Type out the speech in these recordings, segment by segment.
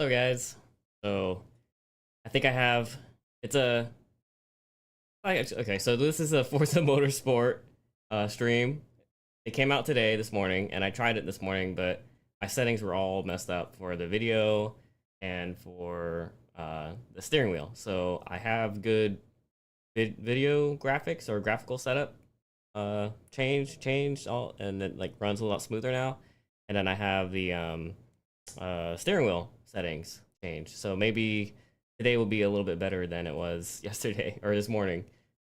Hello guys. So I think I have okay, so this is a Forza Motorsport stream. It came out this morning, and I tried it this morning, but my settings were all messed up for the video and for the steering wheel. So I have good video graphics or graphical setup changed all, and it like runs a lot smoother now. And then I have the steering wheel settings changed, so maybe today will be a little bit better than it was yesterday or this morning.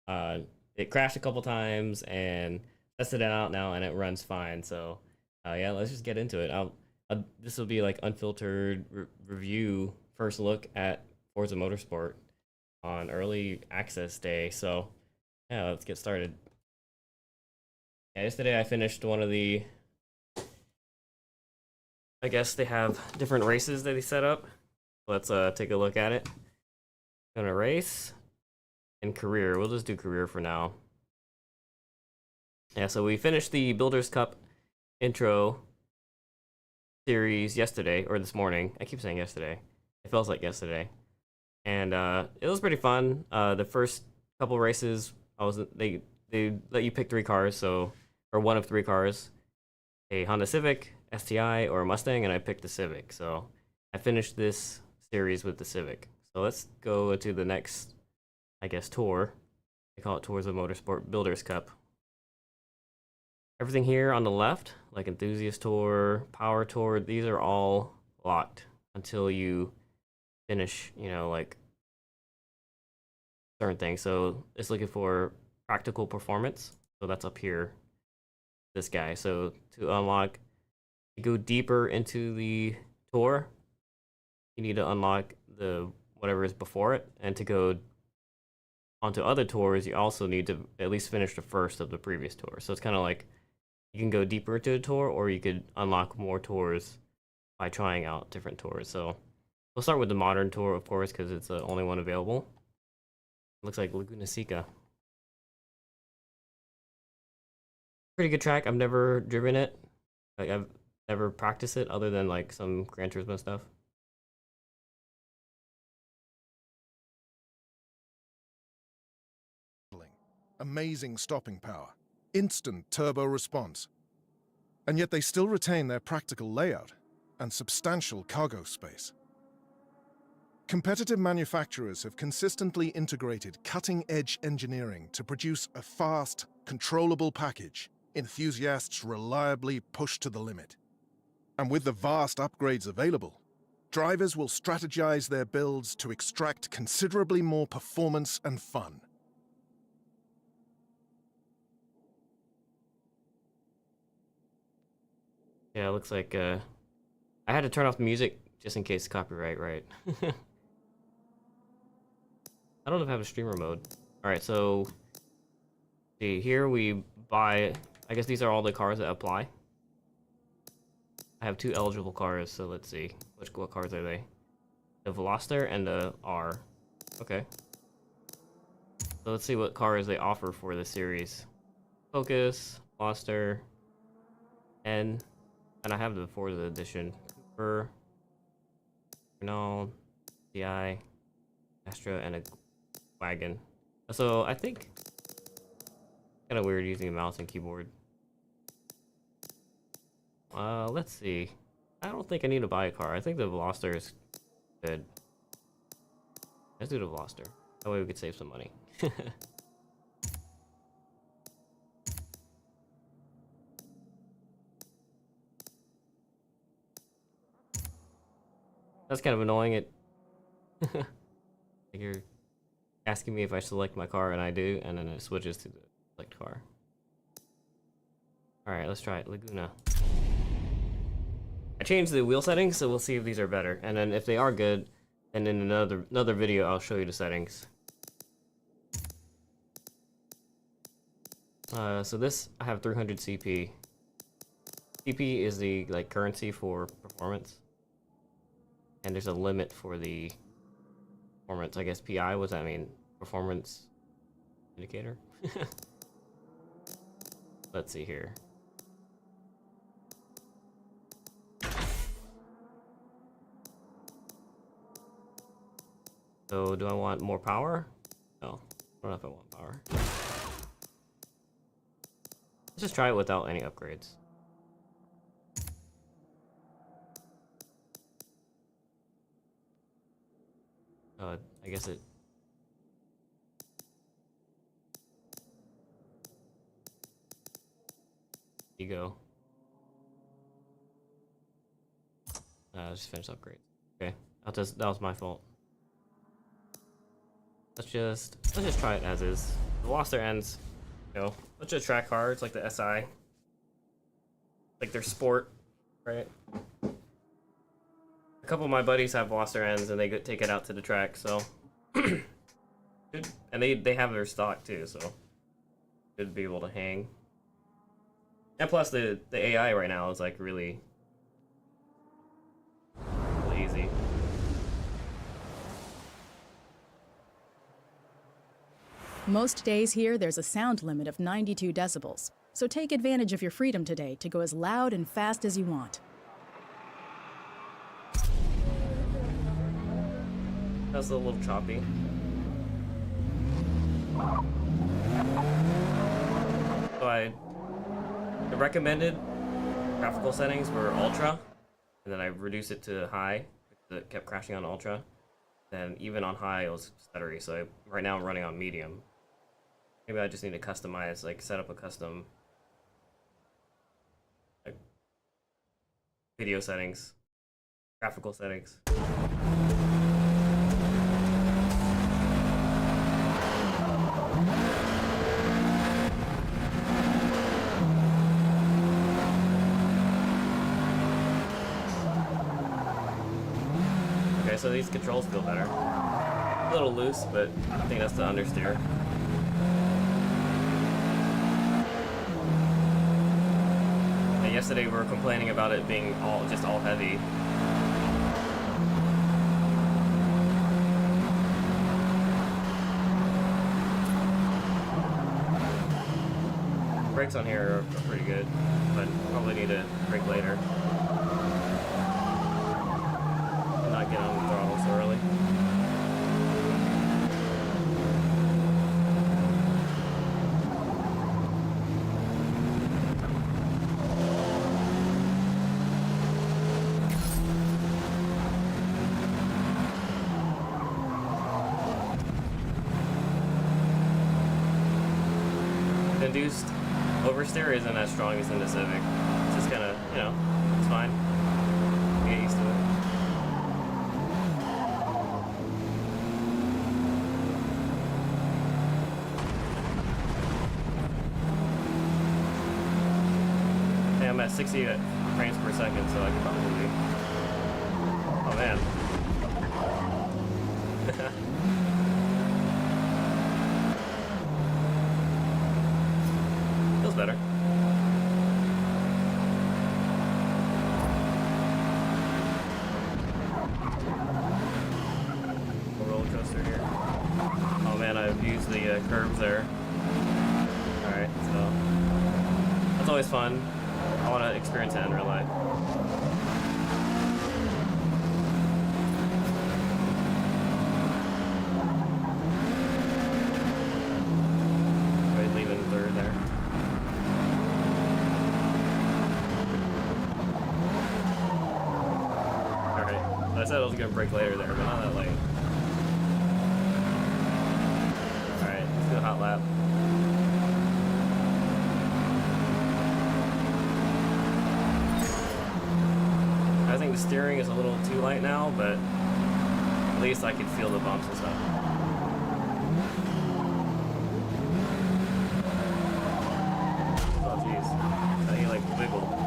It crashed a couple times and tested it out now, and it runs fine. So yeah, let's just get into it. This will be like unfiltered review, first look at Forza Motorsport on early access day. So yeah, let's get started. Yeah, yesterday I finished one of the, I guess they have different races that they set up. Let's take a look at it. Gonna race and career. We'll just do career for now. Yeah, so we finished the Builders Cup intro series yesterday, or this morning. I keep saying yesterday. It feels like yesterday. And it was pretty fun. The first couple races, they let you pick 3 cars, so, or one of 3 cars. A Honda Civic, STI, or a Mustang, and I picked the Civic. So I finished this series with the Civic. So let's go to the next, I guess, tour. They call it Tours of Motorsport Builders Cup. Everything here on the left, like Enthusiast Tour, Power Tour, these are all locked until you finish, you know, like certain things. So it's looking for practical performance. So that's up here, this guy. So to unlock, to go deeper into the tour, you need to unlock the whatever is before it, and to go onto other tours, you also need to at least finish the first of the previous tour. So it's kind of like you can go deeper into a tour, or you could unlock more tours by trying out different tours. So we'll start with the modern tour, of course, because it's the only one available. Looks like Laguna Seca. Pretty good track. I've never driven it. Like, I've never practiced it other than like some Gran Turismo stuff. Amazing stopping power, instant turbo response, and yet they still retain their practical layout and substantial cargo space. Competitive manufacturers have consistently integrated cutting-edge engineering to produce a fast, controllable package enthusiasts reliably push to the limit. And with the vast upgrades available, drivers will strategize their builds to extract considerably more performance and fun. Yeah, it looks like I had to turn off the music just in case copyright, right? I don't know if I have a streamer mode. Alright, so see, here we buy, I guess these are all the cars that apply. I have 2 eligible cars, so let's see. What cars are they? The Veloster and the R. Okay. So let's see what cars they offer for the series. Focus, Veloster, and I have the Forza edition. Cooper, Renault, CI, Astra, and a wagon. So I think kind of weird using a mouse and keyboard. Let's see. I don't think I need to buy a car. I think the Veloster is good. Let's do the Veloster. That way we could save some money. That's kind of annoying. It like you're asking me if I select my car, and I do, and then it switches to the select car. Alright, let's try it. Laguna. I changed the wheel settings, so we'll see if these are better. And then if they are good, then in another video I'll show you the settings. So this, I have 300 CP. CP is the like currency for performance. And there's a limit for the performance. I guess PI, what does that mean? Performance indicator? Let's see here. So do I want more power? No, I don't know if I want power. Let's just try it without any upgrades. I guess it... Ego. Just finish upgrades. Okay, that was my fault. Let's just try it as is. The lost their ends. You know, bunch of track cards like the SI, like their sport, right? A couple of my buddies have lost their ends and they take it out to the track, so good. And they have their stock too, so should be able to hang. And plus the AI right now is like really easy. Most days here, there's a sound limit of 92 decibels, so take advantage of your freedom today to go as loud and fast as you want. That's a little choppy. So the recommended graphical settings were ultra, and then I reduced it to high because it kept crashing on ultra. Then even on high it was stuttery, so right now I'm running on medium. Maybe I just need to customize, like set up a custom like, video settings, graphical settings. Okay, so these controls feel better. A little loose, but I think that's the understeer. And yesterday we were complaining about it being just all heavy. Brakes on here are pretty good, but probably need to brake later. Not get on the throttle so early. The induced oversteer isn't as strong as in the Civic. It's just kind of, you know, it's fine. Get used to it. I'm at 60 frames per second, so I can probably... Oh man. Feels better. A roller coaster here. Oh man, I've used the curves there. Alright, so... That's always fun. I want to experience it in real life. Wait, leaving third there. Alright, I said I was going to brake later there, but not that late. Alright, let's do a hot lap. I think the steering is a little too light now, but at least I can feel the bumps and stuff. Oh jeez, how you like wiggle.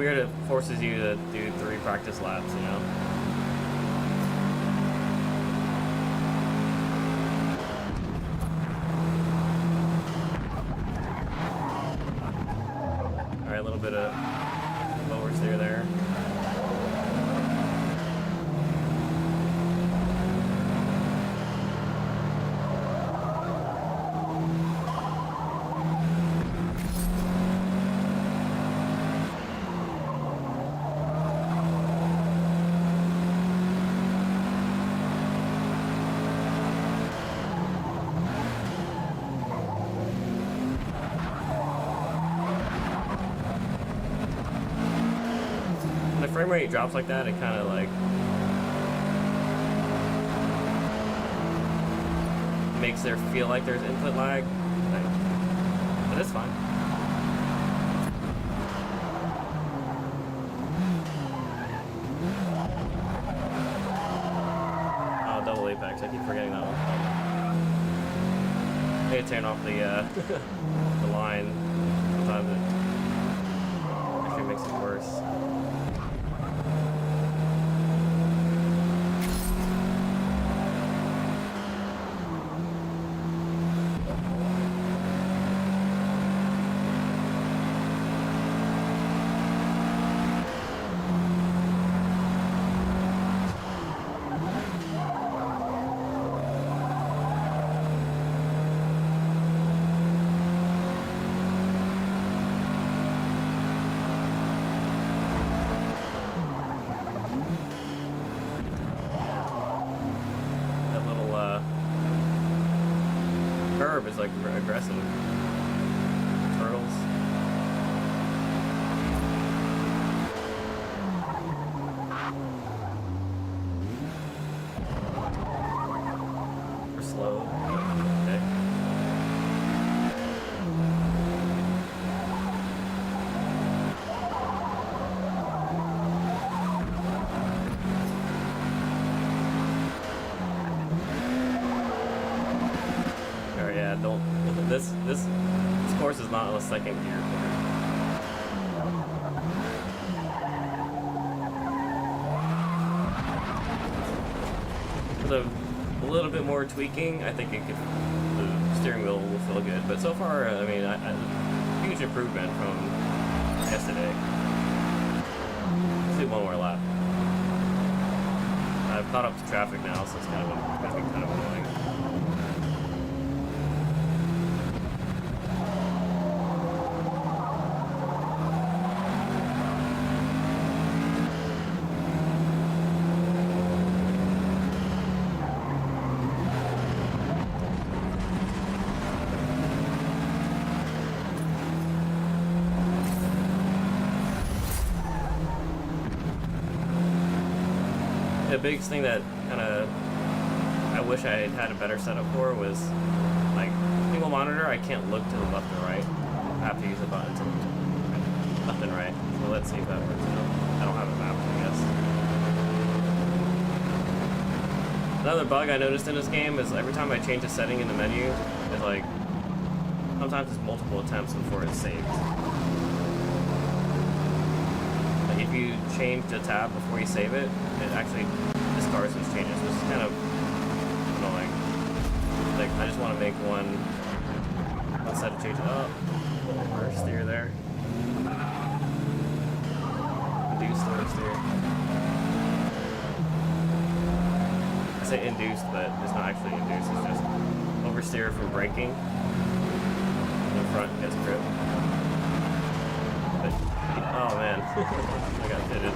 weird it forces you to do 3 practice laps, you know? Alright, a little bit of lower steer there. Frame rate drops like that, it kind of like makes there feel like there's input lag, but it's fine. Oh, double apex! I keep forgetting that one. I need to turn off the the line. Sometimes it actually makes it worse. Is like aggressive. Turtles. We're slow. Okay. Yeah, don't. This course is not a second gear course. With a little bit more tweaking, I think the steering wheel will feel good. But so far, I mean, huge improvement from yesterday. Let's do one more lap. I've caught up to traffic now, so it's gonna be kind of annoying. The biggest thing that kind of I wish I had a better setup for was like single monitor. I can't look to the left or right. I have to use the button to left and right. So let's see if that works. I don't have it mapped, I guess. Another bug I noticed in this game is every time I change a setting in the menu, it's like sometimes it's multiple attempts before it's saved. Like if you change the tab before you save it, it actually discards those changes, which is kind of annoying. Like, I just want to make one set of changes up. A little more steer there. Induced oversteer. I say induced, but it's not actually induced, it's just oversteer from braking. The front gets grip. But, oh man, I got pitted.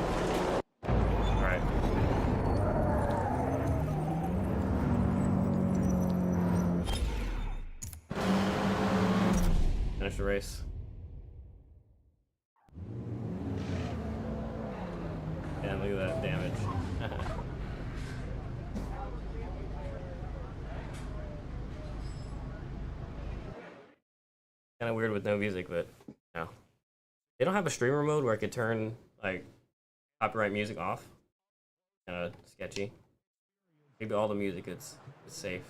Alright. Finish the race. And look at that damage. Kind of weird with no music, but no. They don't have a streamer mode where I could turn like copyright music off. Kind of sketchy. Maybe all the music is safe.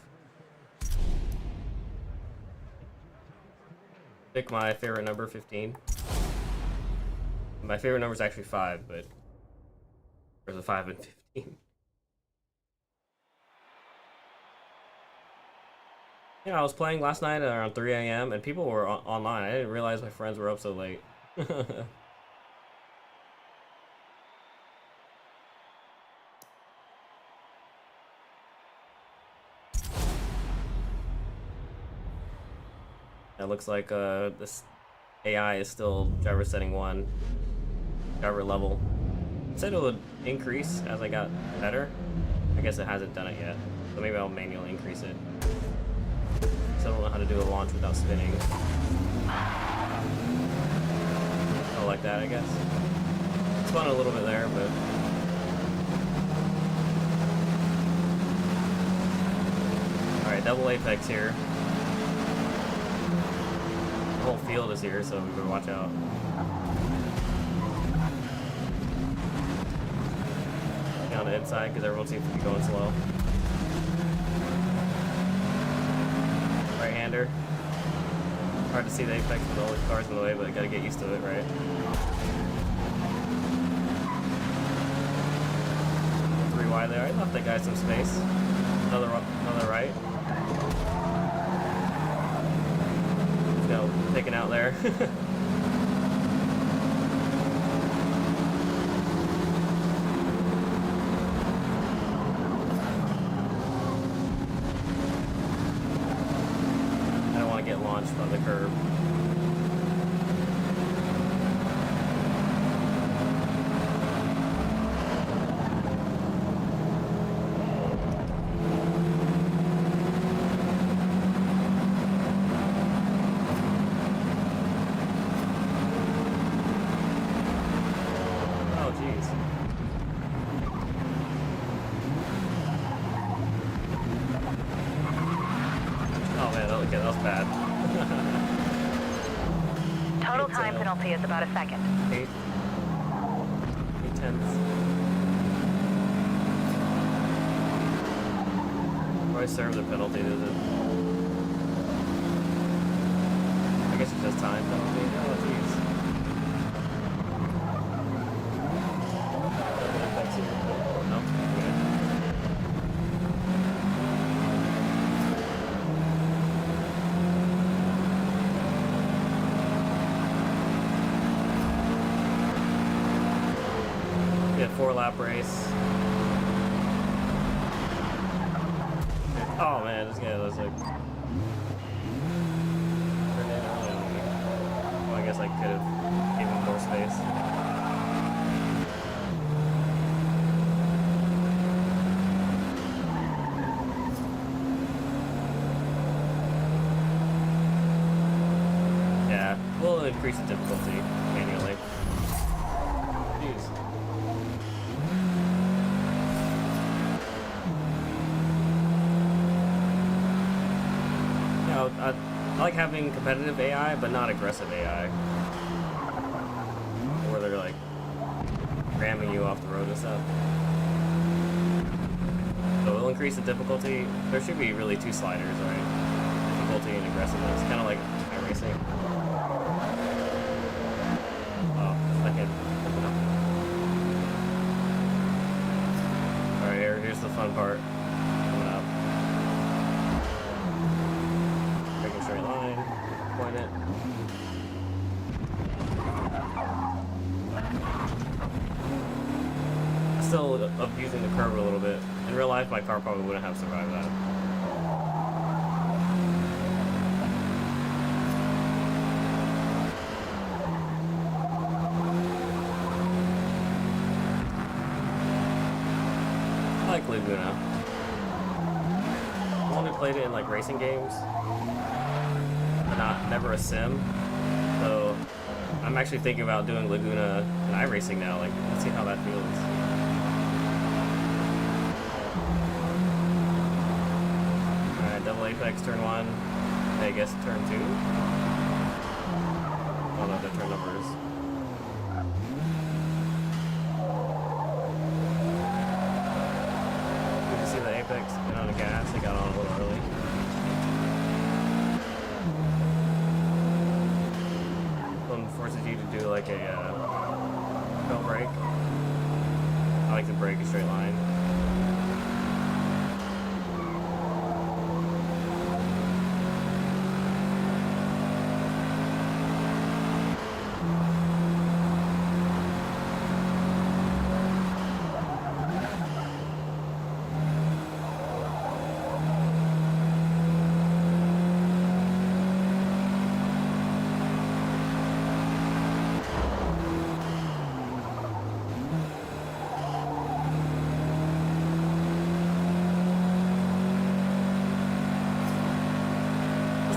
Pick my favorite number, 15. My favorite number is actually 5, but there's a 5 and 15. Yeah, I was playing last night around 3 a.m. and people were online. I didn't realize my friends were up so late. It looks like this AI is still driver setting 1, driver level. It said it would increase as I got better. I guess it hasn't done it yet, so maybe I'll manually increase it. So I don't know how to do a launch without spinning. Oh, like that, I guess. Spun a little bit there, but all right, double apex here. The whole field is here, so we better watch out. Get on the inside because everyone seems to be going slow. Right-hander. Hard to see the apex with all these cars in the way, but I gotta get used to it, right? Three wide there. I left that guy some space. Another right. Taken out there. I don't want to get launched on the curb. That was bad. Total time penalty is about a second. 8 tenths. Why serve the penalty, does it? I guess it says time penalty. Oh, jeez. No? Okay. Yeah, 4-lap race. Oh man, this guy looks like. Well, I guess I could have given him more space. Yeah, we'll increase the difficulty manually. Jeez. I like having competitive AI, but not aggressive AI. Where they're like ramming you off the road and stuff. So we'll increase the difficulty. There should be really 2 sliders, right? Difficulty and aggressiveness. Kind of like iRacing. Oh, second. Alright, here's the fun part. Coming up. Straight line, point it. Still abusing the curve a little bit. In real life, my car probably wouldn't have survived that. I like Laguna. I've only played it in like racing games. Never a sim, so I'm actually thinking about doing Laguna and iRacing now. Like, let's see how that feels. All right, double apex turn 1. I guess turn 2. I don't know what the turn number is. You can see the apex get on the gas. They got on a little early. Forces you to do like a brake. I like to brake a straight line.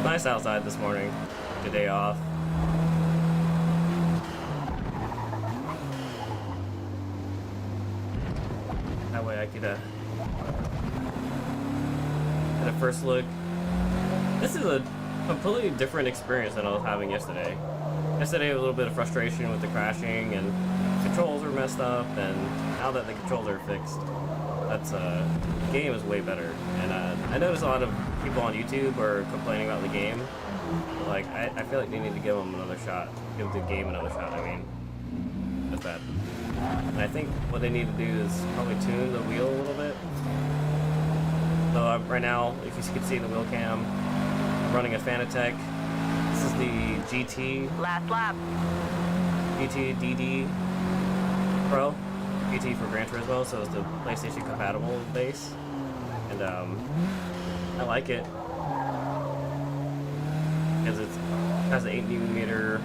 Nice outside this morning, the day off. That way I could get a first look. This is a completely different experience than I was having yesterday. Yesterday was a little bit of frustration with the crashing and controls were messed up, and now that the controls are fixed, that's the game is way better. And I noticed a lot of people on YouTube are complaining about the game. Like, I feel like they need to give them another shot. Give the game another shot, I mean. That's bad. And I think what they need to do is probably tune the wheel a little bit. So right now, if you can see the wheel cam, I'm running a Fanatec. This is the GT. Last lap. GT DD Pro. GT for Gran Turismo, so it's the PlayStation compatible base. And I like it because it has an 8mm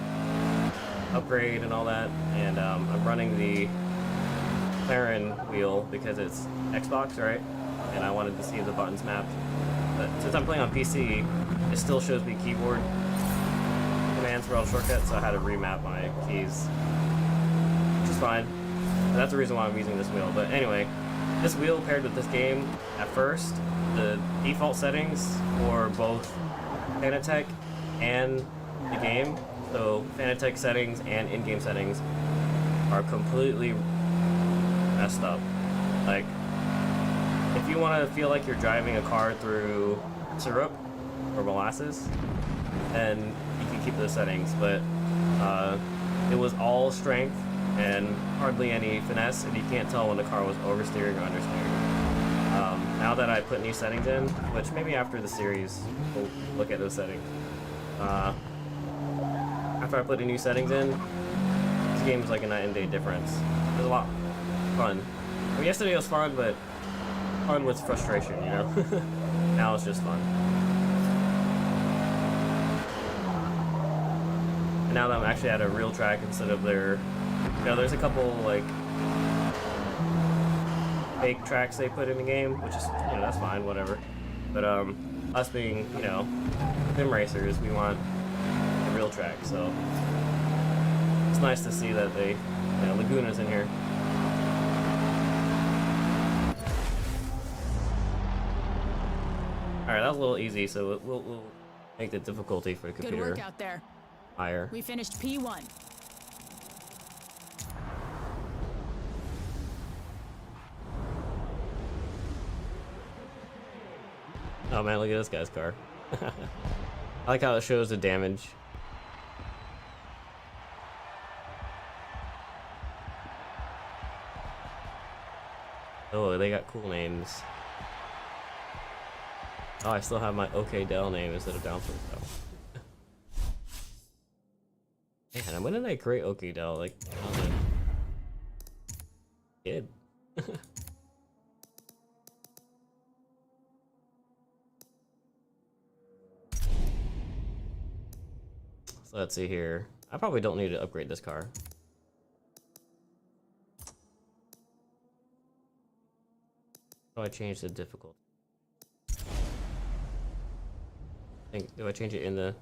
upgrade and all that. And I'm running the McLaren wheel because it's Xbox, right? And I wanted to see the buttons mapped. But since I'm playing on PC, it still shows me keyboard commands for all shortcuts, so I had to remap my keys, which is fine. And that's the reason why I'm using this wheel. But anyway, this wheel paired with this game, at first, the default settings for both Fanatec and the game, so Fanatec settings and in-game settings, are completely messed up. Like, if you want to feel like you're driving a car through syrup or molasses, then you can keep those settings, but it was all strength and hardly any finesse, and you can't tell when the car was oversteering or understeering. Now that I put new settings in, which maybe after the series we'll look at those settings. After I put the new settings in, this game is like a night and day difference. It was a lot fun. I mean, yesterday was fun, but fun with frustration, you know? Now it's just fun. And now that I'm actually at a real track instead of their... You know, there's a couple, like, fake tracks they put in the game, which is, you know, that's fine, whatever. But, us being, you know, sim racers, we want a real track, so it's nice to see that they, you know, Laguna's in here. Alright, that was a little easy, so we'll make the difficulty for the computer Good work out there. higher. We finished P1. Oh man, look at this guy's car. I like how it shows the damage. Oh, they got cool names. Oh, I still have my OKDel name instead of downforcedel. Man, when did I create OKDel? Like, I was a kid. So let's see here. I probably don't need to upgrade this car. How do I change the difficulty? Do I change it in the...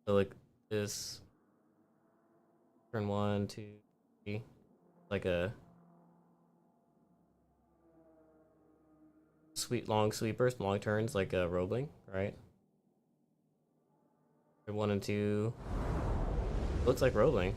So like this... Turn 1, 2, 3... Like a... long sweepers, long turns, like a Roebling, right? 1 and 2... Looks like Roebling.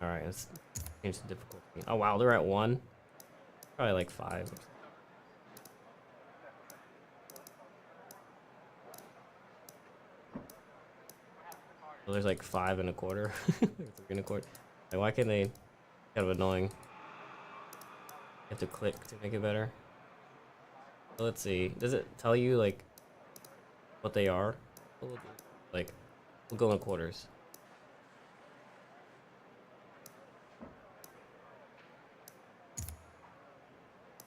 Alright, let's change the difficulty. Oh wow, they're at 1. Probably like 5. So there's like 5 and a quarter. 3 and a quarter. Like, why can't they? Kind of annoying. You have to click to make it better. So let's see. Does it tell you like what they are? Like, we'll go in quarters.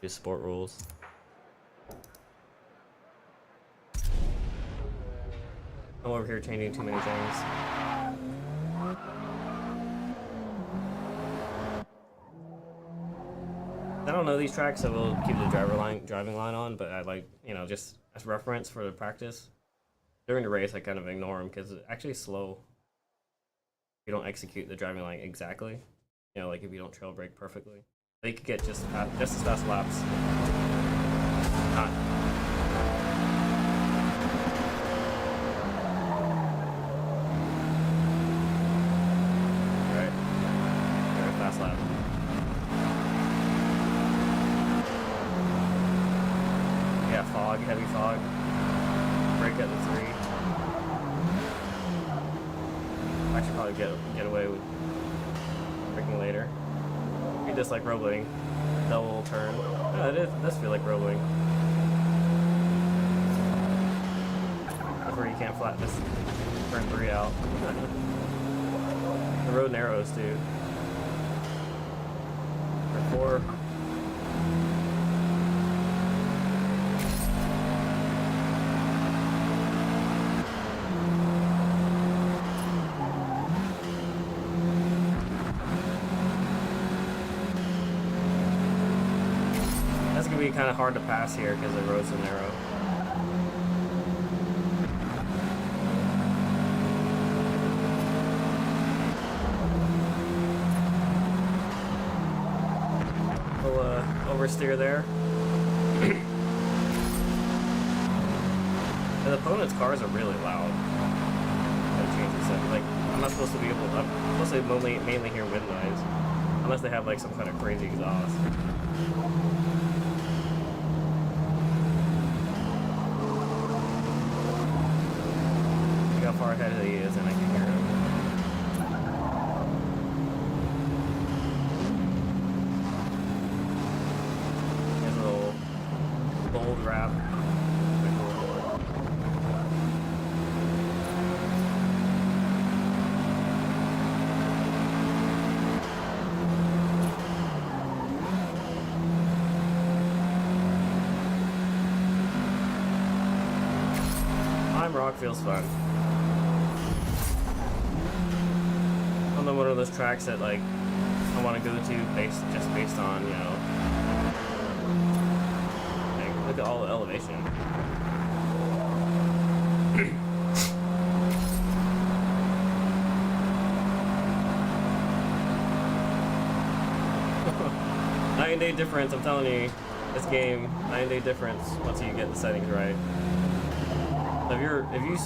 Do sport rules. I'm over here changing too many things. I don't know these tracks, so we'll keep the driving line on, but I like, you know, just as reference for the practice. During the race, I kind of ignore them because it's actually slow. You don't execute the driving line exactly. You know, like if you don't trail brake perfectly. They could get just as fast laps. Not. Right? Very fast lap. Yeah, fog, heavy fog. Brake at the 3. I should probably get away with braking later. Be just like rolling, double turn. Yeah, it does feel like rolling. That's where you can't flat this turn 3 out. The road narrows too. Turn 4. Be kind of hard to pass here because the road's so narrow. We'll oversteer there. The opponent's cars are really loud. Gotta change this up. Like, I'm not supposed to be able to. I'm supposed to mainly hear wind noise, unless they have like some kind of crazy exhaust. How far ahead he is, and I can hear him. His little bold wrap. Time Rock feels fun. One of those tracks that like I want to go to based on, you know, like, look at all the elevation. Nine-day difference, I'm telling you, this game, 9-day difference once you get the settings right. So if you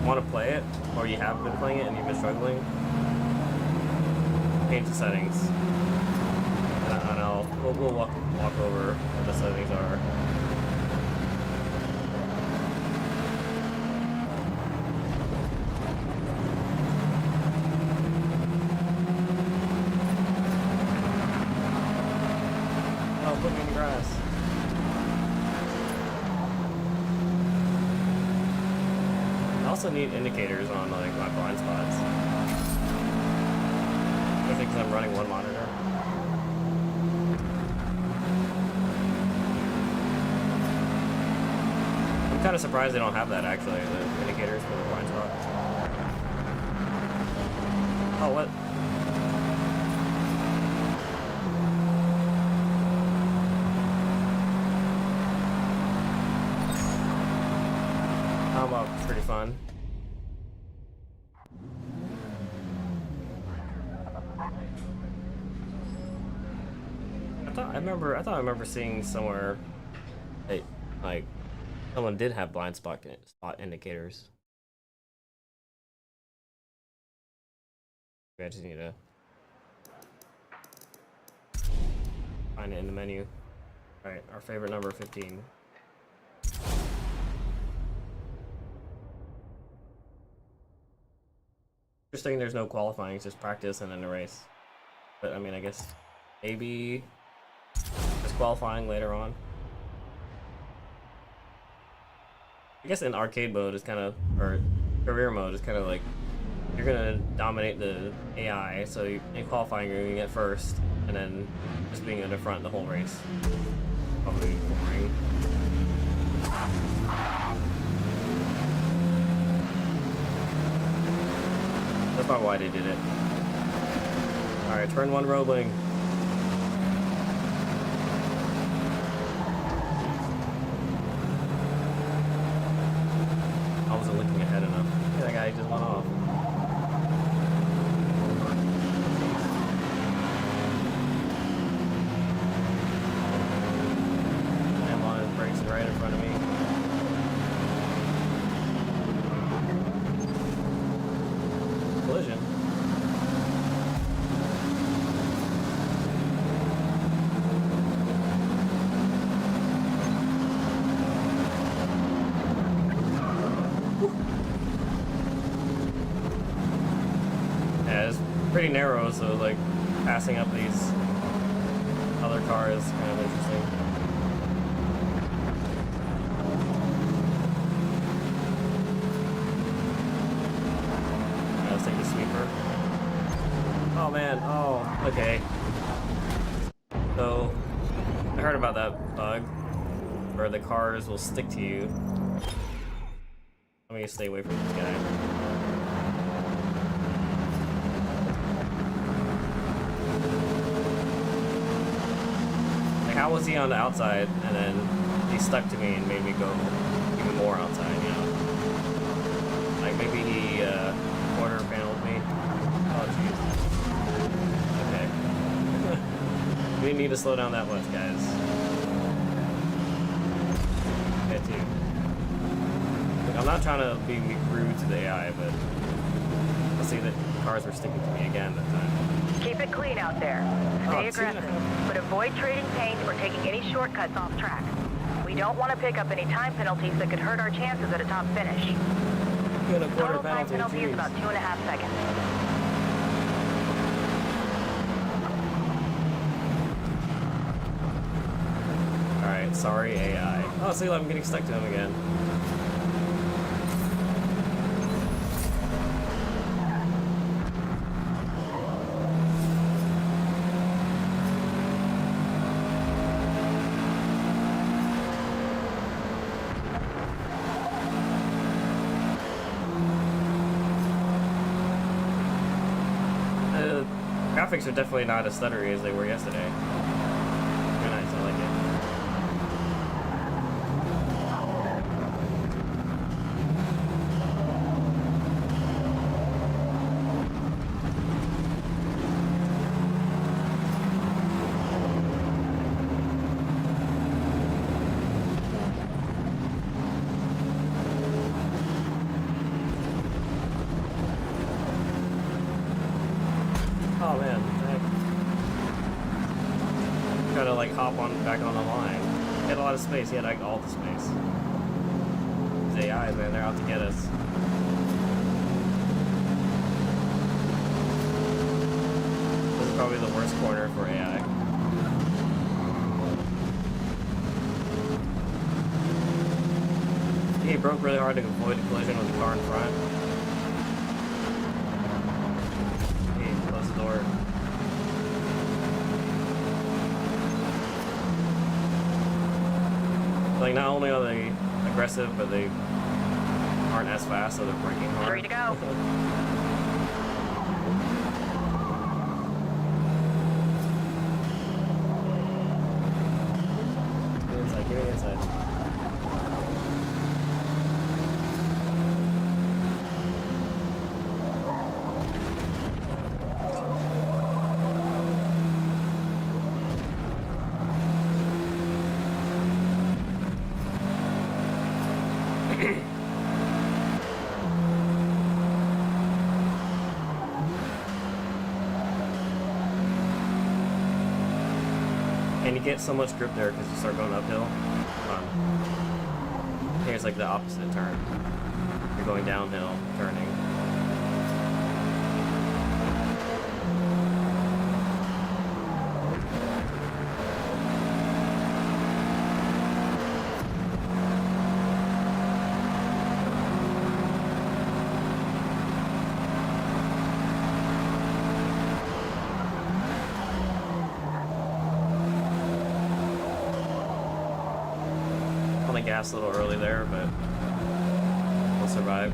want to play it, or you have been playing it and you've been struggling, change the settings, and we'll walk over what the settings are. Oh, put me in the grass. I also need indicators on like my blind spots. I think I'm running one monitor. I'm kind of surprised they don't have that actually, the indicators for the blind spot. Oh, what? It's pretty fun. I thought I remember seeing somewhere that like someone did have blind spot indicators. I just need to Find it in the menu. Alright, our favorite number 15. Interesting there's no qualifying, it's just practice and then a race. But I mean, I guess maybe just qualifying later on. I guess in arcade mode is kind of, or career mode is kind of like, you're gonna dominate the AI, so in qualifying you're gonna get first, and then just being in the front the whole race. Probably boring. That's not why they did it. Alright, turn 1 rolling. I wasn't looking ahead enough. That guy just went off. Slam on his brakes right in front of me. Collision. Yeah, it's pretty narrow, so like passing up these other cars is kind of interesting. Let's take the sweeper. Oh man, oh, okay. So, I heard about that bug where the cars will stick to you. Let me stay away from this guy. Like, how was he on the outside and then he stuck to me and made me go even more outside, you know? Like, maybe he, quarter paneled me. Oh, jeez. Okay. We didn't need to slow down that much, guys. Okay, too. Look, I'm not trying to be rude to the AI, but I'll see that cars were sticking to me again that time. Keep it clean out there. Stay aggressive, but avoid trading paint or taking any shortcuts off track. We don't want to pick up any time penalties that could hurt our chances at a top finish. Total time penalty is about 2.5 seconds. Alright, sorry AI. Oh, see, I'm getting stuck to him again. Graphics are definitely not as stuttery as they were yesterday. Very nice, I like it. Oh man, try to like hop on back on the line. He had a lot of space. He had like all the space. These AIs, man, they're out to get us. This is probably the worst corner for AI. He broke really hard to avoid a collision with the car in front. Close the door. Like, not only are they aggressive, but they aren't as fast, so they're braking hard. Free to go. Get inside, get inside. get so much grip there because you start going uphill. Here's like the opposite turn. You're going downhill, turning. Gas a little early there, but we'll survive.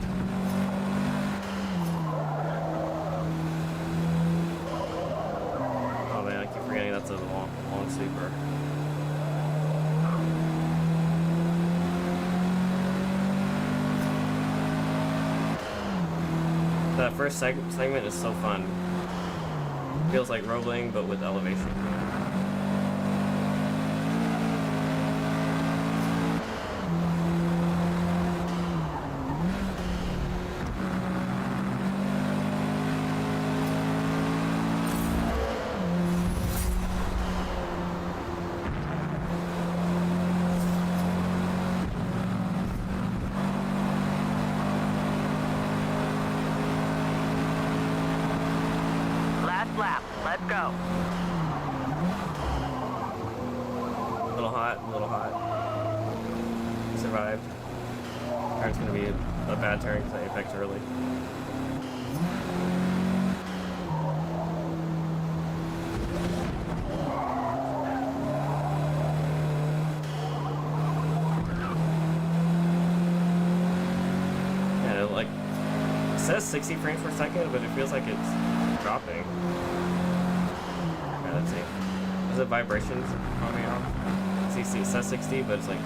Oh man, I keep forgetting that's a long sweeper. That first segment is so fun. Feels like rolling, but with elevation. Lap. Let's go. A little hot. We survived. Turn's gonna be a bad turn because I apex early. Yeah, like it says 60 frames per second, but it feels like it's dropping. Let's see. Is it vibrations coming off? See, it says 60, but it's like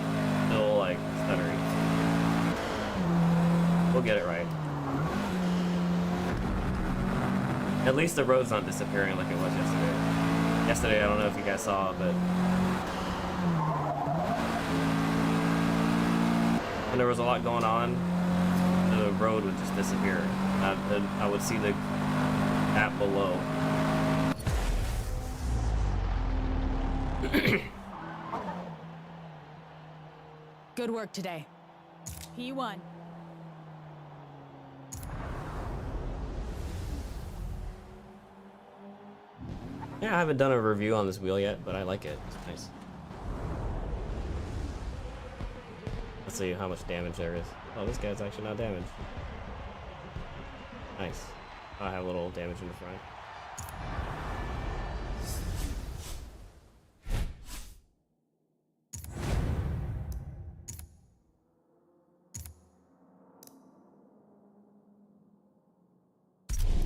still like stuttering. We'll get it right. At least the road's not disappearing like it was yesterday. Yesterday, I don't know if you guys saw, but when there was a lot going on, the road would just disappear. I would see the app below. Good work today. P1. Yeah, I haven't done a review on this wheel yet, but I like it. It's nice. Let's see how much damage there is. Oh, this guy's actually not damaged. Nice. I have a little damage in the front.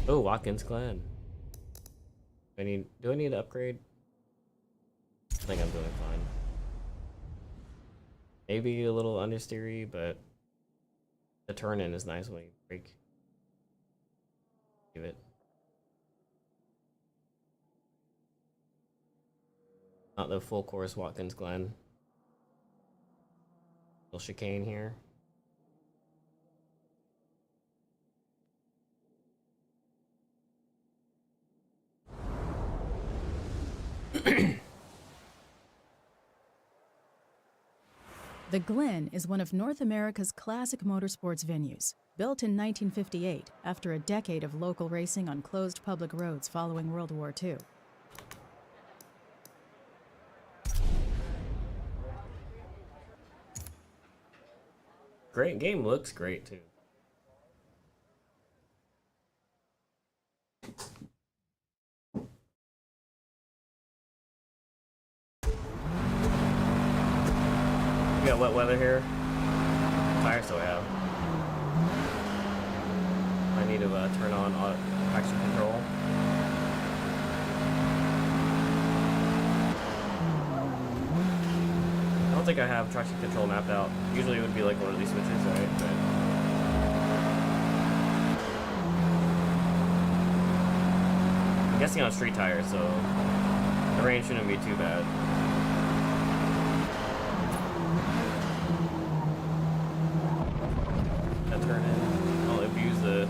Oh, Watkins Glen. Do I need to upgrade? I think I'm doing fine. Maybe a little understeery, but the turn-in is nice when you brake. Give it. Not the full course Watkins Glen. Little chicane here. The Glen is one of North America's classic motorsports venues, built in 1958 after a decade of local racing on closed public roads following World War II. Great game, looks great too. We got wet weather here. Tires do I have? I need to turn on traction control. I don't think I have traction control mapped out. Usually it would be like one of these switches, right? But I'm guessing on street tires, so the range shouldn't be too bad. That turn in. I'll abuse the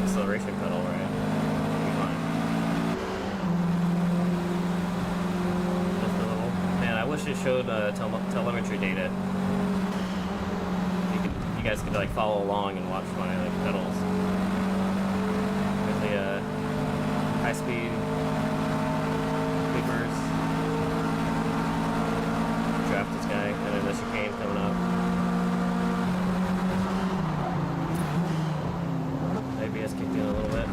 acceleration pedal, right? Be fine. Just a little. just showed telemetry data. You guys could like follow along and watch my like pedals. There's the high speed creepers. Draft this guy, and then the chicane coming up. ABS kicked in a little bit.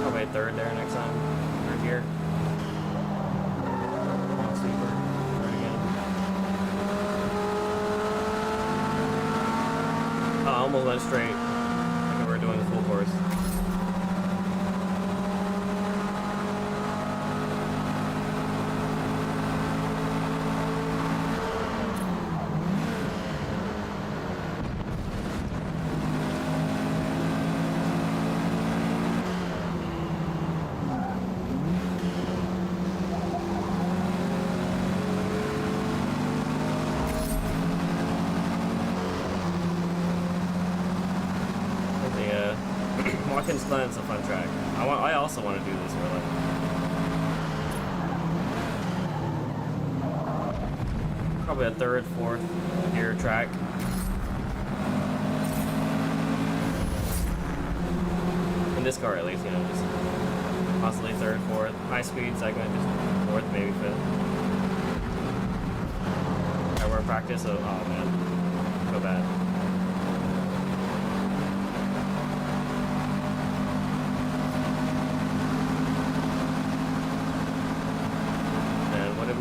Probably a third there next time. Third here. Long sweeper. Third again. Oh, I almost went straight. Like we were doing the full course. Watkins Glen's a fun track. I also want to do this really. Probably a third, fourth gear track. In this car at least, you know, just possibly third, fourth. High speed segment, just fourth, maybe fifth. I we're in practice, so oh man, so bad.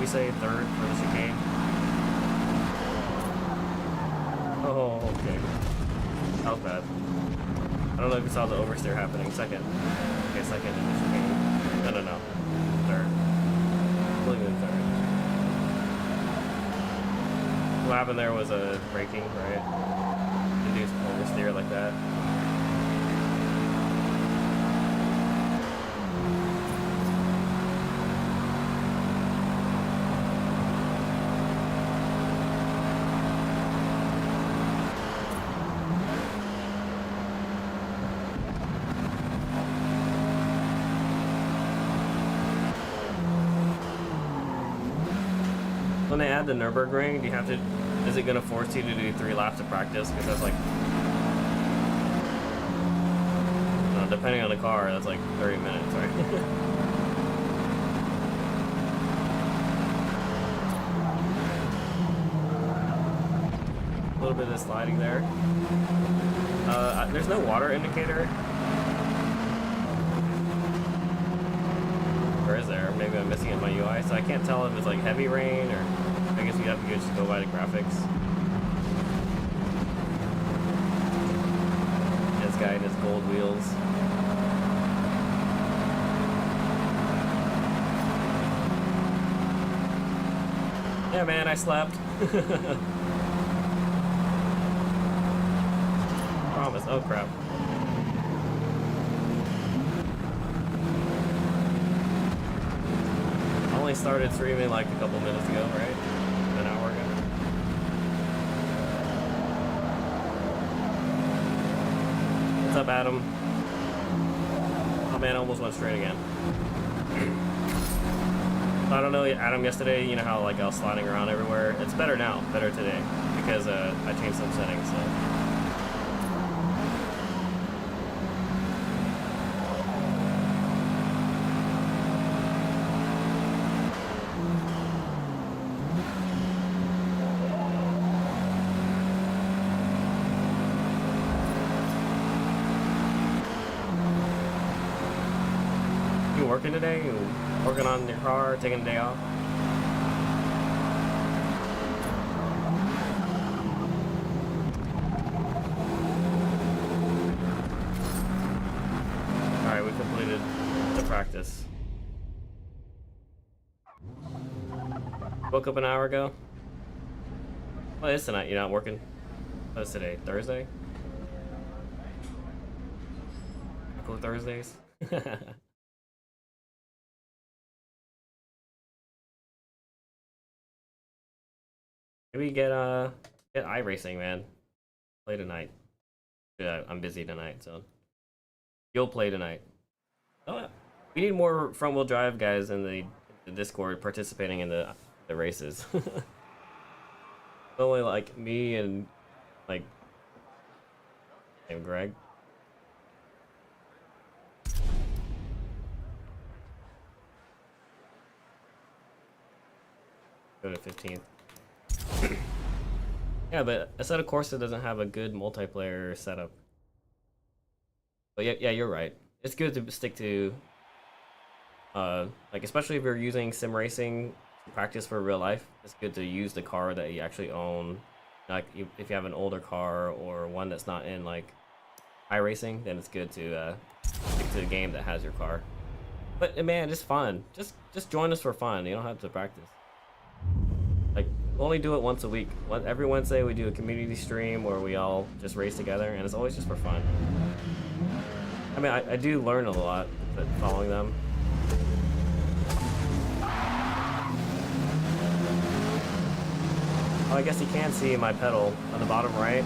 We say third for the chicane. Oh, okay. That was bad. I don't know if you saw the oversteer happening. Second. Okay, second in the chicane. No. Third. I believe in third. What happened there was a braking, right? Induced oversteer like that. When they add the Nürburgring, do you have to? Is it going to force you to do 3 laps of practice? Because that's like, depending on the car, that's like 30 minutes, right? A little bit of sliding there. There's no water indicator. Or is there? Maybe I'm missing it in my UI, so I can't tell if it's like heavy rain or. I guess you have to just go by the graphics. This guy and his gold wheels. Yeah, man, I slept. Promise. Oh, crap. I only started streaming like a couple minutes ago, right? An hour ago. What's up, Adam? Oh man, I almost went straight again. I don't know, Adam, yesterday, you know how like I was sliding around everywhere? It's better now, better today, because I changed some settings, so. Working today? You working on your car, taking a day off? Alright, we completed the practice. Woke up an hour ago. Well, it's tonight, you're not working. What's today? Thursday? Cool Thursdays? Maybe get iRacing, man. Play tonight. Yeah, I'm busy tonight, so you'll play tonight. Oh, we need more front-wheel drive guys in the Discord participating in the races. Only like me and like Greg. Go to 15th. Yeah, but Assetto Corsa doesn't have a good multiplayer setup. But yeah, you're right. It's good to stick to, like especially if you're using sim racing to practice for real life. It's good to use the car that you actually own. Like if you have an older car or one that's not in like iRacing, then it's good to stick to the game that has your car. But man, it's fun. Just join us for fun. You don't have to practice. Like only do it once a week. Every Wednesday we do a community stream where we all just race together, and it's always just for fun. I mean, I do learn a lot, but following them. Oh, I guess you can see my pedal on the bottom right.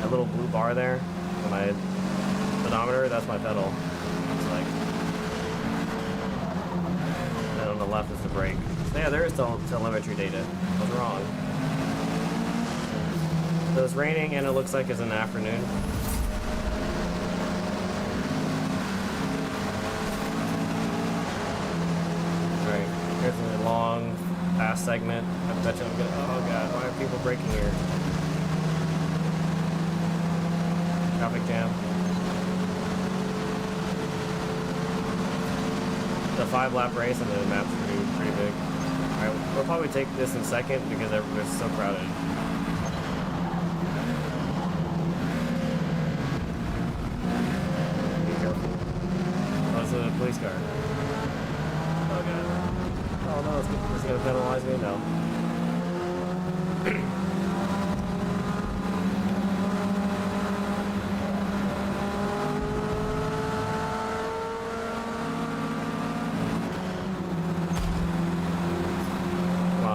That little blue bar there on my speedometer, that's my pedal. It's like, and on the left is the brake. So yeah, there is telemetry data. I was wrong. So it's raining and it looks like it's an afternoon. Alright, here's a long, fast segment. I bet you I'm gonna, oh god, why are people braking here? Traffic jam. The 5-lap race and the map's pretty big. Alright, we'll probably take this in second because it's so crowded. Be careful. Oh, it's a police car. Oh god. Oh no, it's gonna penalize me? No.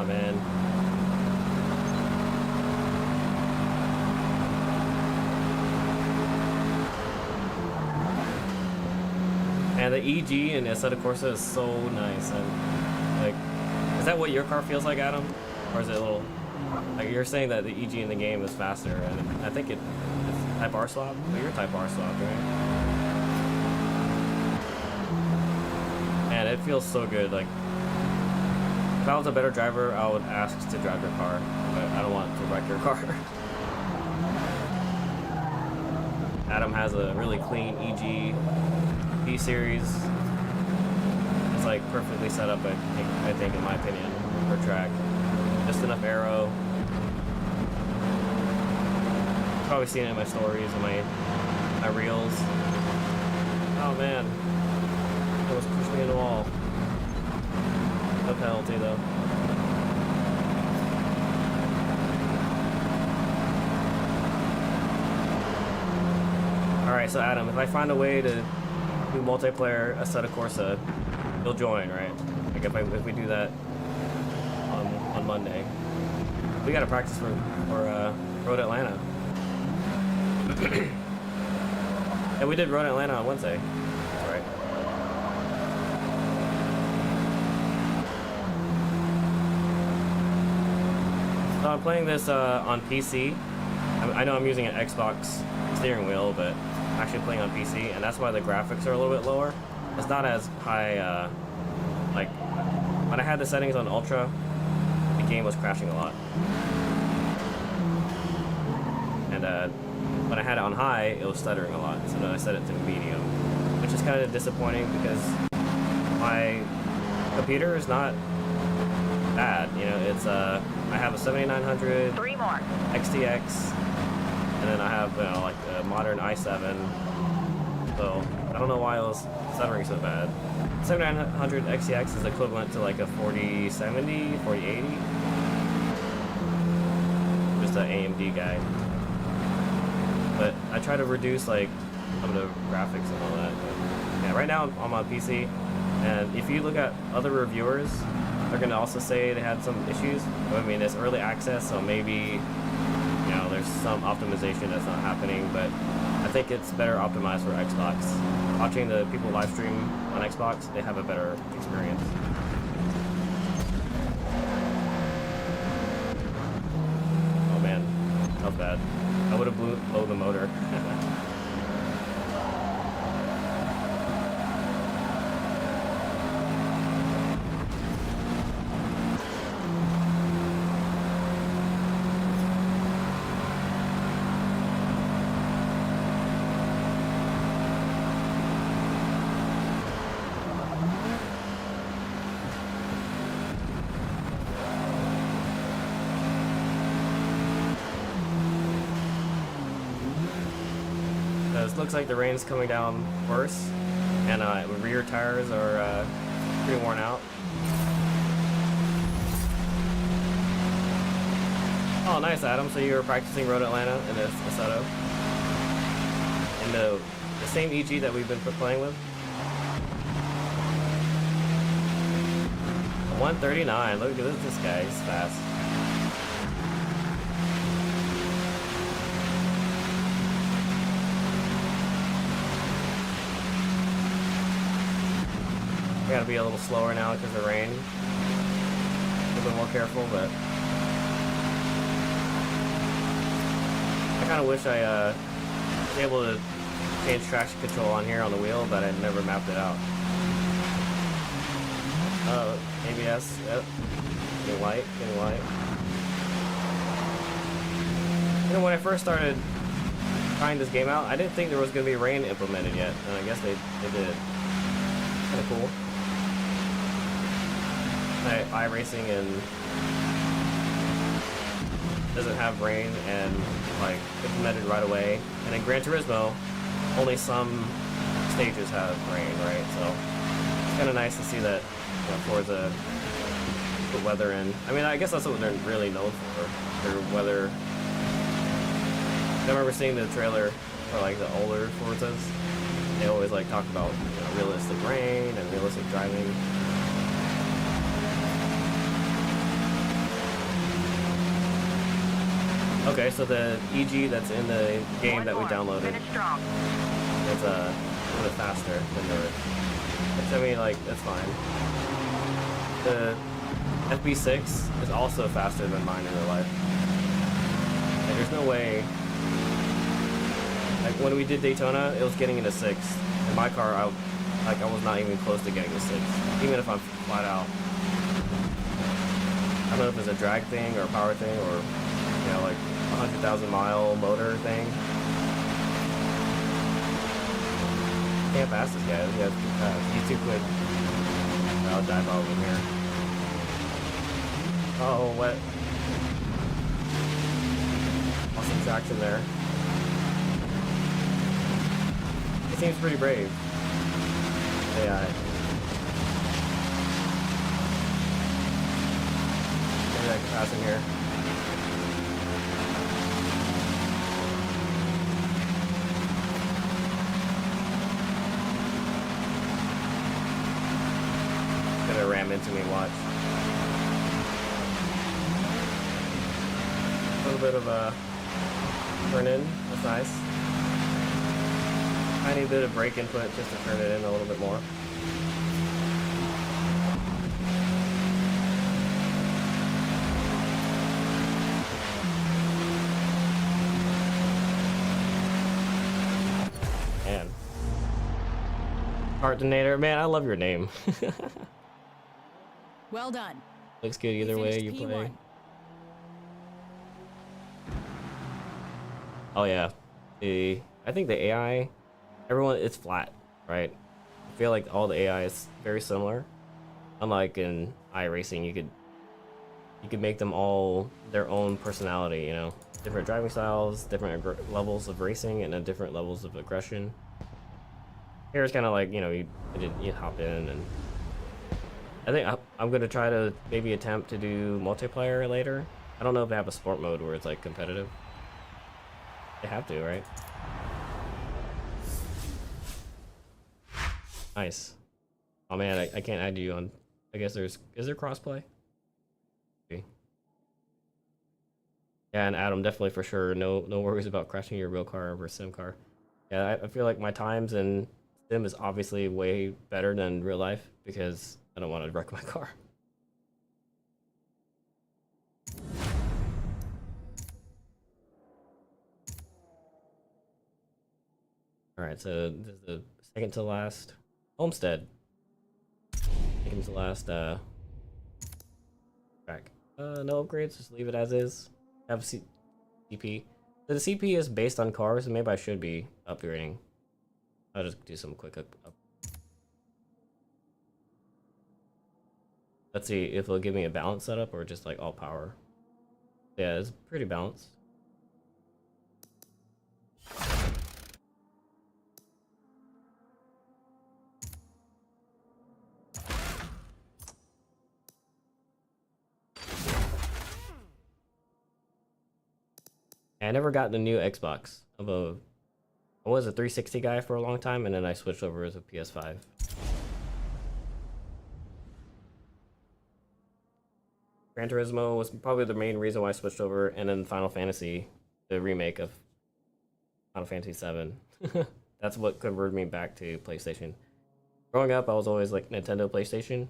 Man. And the EG in Assetto Corsa is so nice. And like, is that what your car feels like, Adam? Or is it a little like you're saying that the EG in the game is faster? And I think it's Type R swap. But you're Type R swap, right? And it feels so good. Like, if I was a better driver, I would ask to drive your car, but I don't want to wreck your car. Adam has a really clean EG B-Series. It's like perfectly set up, I think in my opinion, for track. Just enough aero. Probably seen it in my stories and my reels. Oh man, it almost pushed me in the wall. No penalty though. Alright, so Adam, if I find a way to do multiplayer Assetto Corsa, you'll join, right? Like if we do that on Monday. We gotta practice for Road Atlanta. And we did Road Atlanta on Wednesday. That's right. So I'm playing this on PC. I know I'm using an Xbox steering wheel, but I'm actually playing on PC, and that's why the graphics are a little bit lower. It's not as high, like, when I had the settings on Ultra, the game was crashing a lot. And when I had it on high, it was stuttering a lot, so then I set it to medium, which is kind of disappointing because my computer is not bad, you know. It's I have a 7900 XTX, and then I have, you know, like a modern i7. So I don't know why it was stuttering so bad. 7900 XTX is equivalent to like a 4070, 4080. Just an AMD guy. But I try to reduce like some of the graphics and all that. But yeah, right now I'm on PC, and if you look at other reviewers, they're gonna also say they had some issues. I mean, it's early access, so maybe, you know, there's some optimization that's not happening, but I think it's better optimized for Xbox. watching the people live stream on Xbox, they have a better experience. Oh man, that was bad. I would have blown the motor. Looks like the rain's coming down worse, and rear tires are pretty worn out. Oh, nice, Adam. So you were practicing Road Atlanta in the Assetto, in the same EG that we've been playing with. 139. Look at this guy. He's fast. We gotta be a little slower now because of the rain. A little bit more careful, but I kind of wish I was able to change traction control on here on the wheel, but I never mapped it out. ABS, yep. Getting light, getting light. You know, when I first started trying this game out, I didn't think there was gonna be rain implemented yet, and I guess they did. Kind of cool. iRacing and doesn't have rain and like implemented right away, and in Gran Turismo only some stages have rain, right? So it's kind of nice to see that, you know, Forza put weather in. I mean, I guess that's what they're really known for, their weather. I remember seeing the trailer for like the older Forzas. They always like talk about, you know, realistic rain and realistic driving. Okay, so the EG that's in the game that we downloaded, it's a little bit faster than the, which, I mean, like, that's fine. The FB6 is also faster than mine in real life. And there's no way, like, when we did Daytona, it was getting into 6th. In my car, I was not even close to getting to 6th, even if I'm flat out. I don't know if it's a drag thing or a power thing or, you know, like 100,000 mile motor thing. Can't pass this guy. He's too fast. He's too quick. I'll dive out over here. Oh, what? Lost some traction there. He seems pretty brave. AI. Maybe I can pass him here. Gonna ram into me, watch. A little bit of a turn in, that's nice. Tiny bit of brake input just to turn it in a little bit more. Man. Cartonator, man, I love your name. Well done. Looks good either way you play. Oh yeah. I think the AI, everyone, it's flat, right? I feel like all the AI is very similar. Unlike in iRacing, you could make them all their own personality, you know? Different driving styles, different levels of racing, and then different levels of aggression. Here it's kind of like, you know, you hop in, and I think I'm gonna try to maybe attempt to do multiplayer later. I don't know if they have a sport mode where it's like competitive. They have to, right? Nice. Oh man, I can't add you on. I guess is there crossplay? Okay. Yeah, and Adam, definitely for sure. No worries about crashing your real car over a sim car. Yeah, I feel like my times in sim is obviously way better than real life because I don't want to wreck my car. Alright, so this is the second to last homestead. Second to last track. No upgrades, just leave it as is. Have CP. So the CP is based on cars, and maybe I should be upgrading. I'll just do some quick up. Let's see if it'll give me a balanced setup or just like all power. Yeah, it's pretty balanced. I never got the new Xbox. I was a 360 guy for a long time, and then I switched over as a PS5. Gran Turismo was probably the main reason why I switched over, and then Final Fantasy, the remake of Final Fantasy 7. That's what converted me back to PlayStation. Growing up, I was always like Nintendo, PlayStation,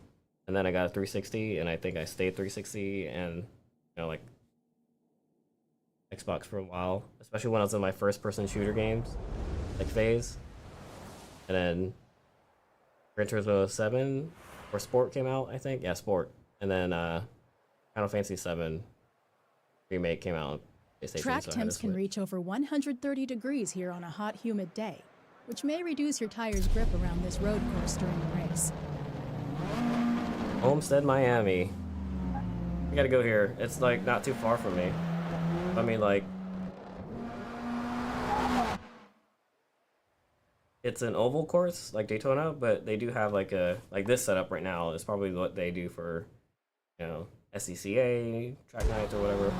and then I got a 360, and I think I stayed 360, and you know, like Xbox for a while, especially when I was in my first-person shooter games, like phase. And then Gran Turismo 7 or Sport came out, I think. Yeah, Sport. And then Final Fantasy 7 remake came out on PlayStation. Track temps can reach over 130 degrees here on a hot, humid day, which may reduce your tire's grip around this road course during the race. Homestead, Miami. I gotta go here. It's like not too far from me. I mean, like, it's an oval course like Daytona, but they do have like this setup right now is probably what they do for, you know, SCCA track nights or whatever.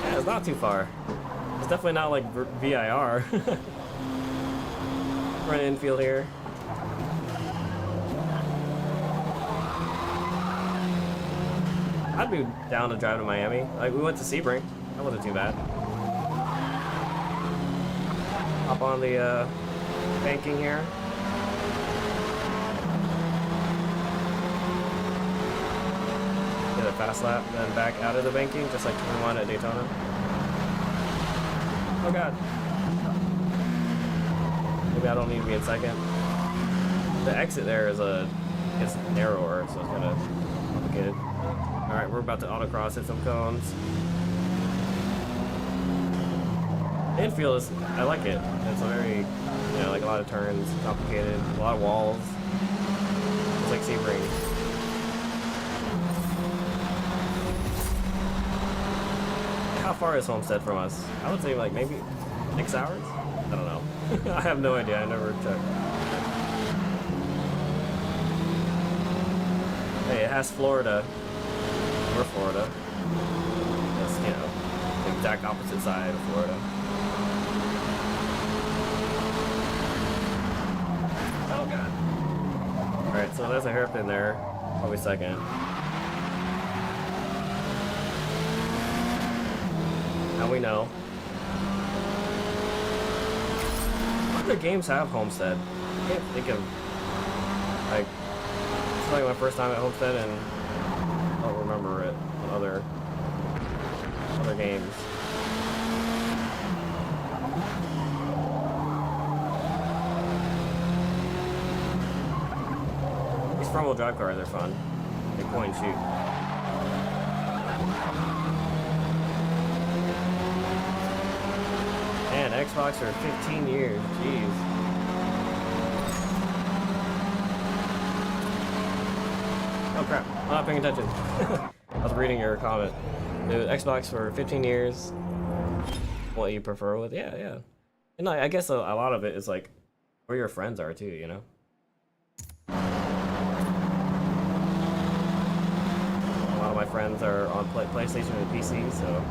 Yeah, it's not too far. It's definitely not like VIR. Front infield here. I'd be down to drive to Miami. Like, we went to Sebring. That wasn't too bad. Hop on the banking here. Get a fast lap, then back out of the banking, just like turn 1 at Daytona. Oh god. Maybe I don't need to be in second. The exit there is it's narrower, so it's kind of complicated. Alright, we're about to autocross, hit some cones. The infield is, I like it. It's a very, you know, like a lot of turns, complicated, a lot of walls. It's like Sebring. How far is Homestead from us? I would say like maybe 6 hours? I don't know. I have no idea, I never checked. Hey, it has Florida. Or Florida. That's, you know, the exact opposite side of Florida. Oh god. Alright, so there's a hairpin there. Probably second. Now we know. What other games have Homestead? I can't think of, like, it's like my first time at Homestead and I don't remember it on other games. These front-wheel drive cars are fun. They point and shoot. Man, Xbox for 15 years. Jeez. Oh crap, I'm not paying attention. I was reading your comment. The Xbox for 15 years. What you prefer with? Yeah. And I guess a lot of it is like where your friends are too, you know? A lot of my friends are on PlayStation and PC, so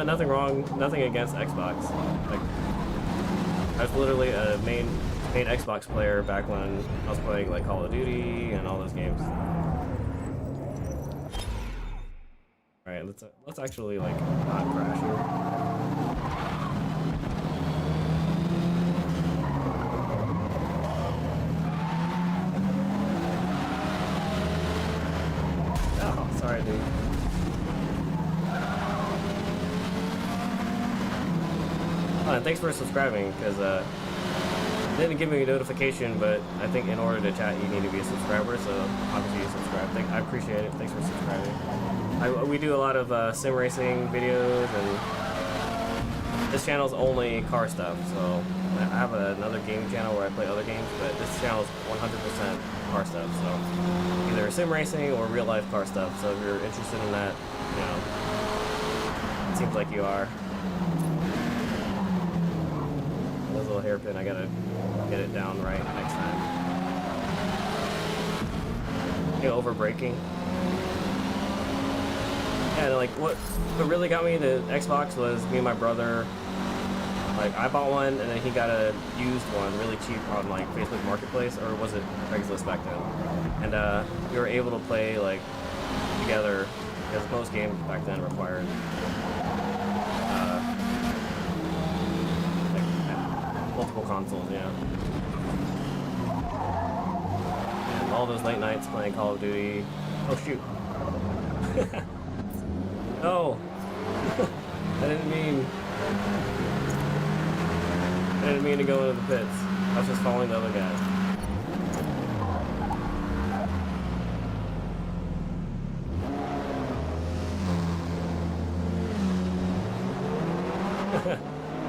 nothing wrong, nothing against Xbox. Like, I was literally a main Xbox player back when I was playing like Call of Duty and all those games. All right, let's actually like not crash here. Oh, sorry, dude. Oh, and thanks for subscribing, because it didn't give me a notification, but I think in order to chat, you need to be a subscriber, so obviously you subscribe. I appreciate it. Thanks for subscribing. We do a lot of sim racing videos, and this channel's only car stuff, so I have another gaming channel where I play other games, but this channel is 100% car stuff, so either sim racing or real life car stuff. So if you're interested in that, you know, it seems like you are. This little hairpin, I gotta get it down right next time. You know, over braking. Yeah, like what really got me into Xbox was me and my brother. Like I bought one and then he got a used one really cheap on like Facebook Marketplace, or was it Craigslist back then? And we were able to play like together because most games back then required like multiple consoles, you know. And all those late nights playing Call of Duty. Oh shoot. No, I didn't mean to go into the pits. I was just following the other guy.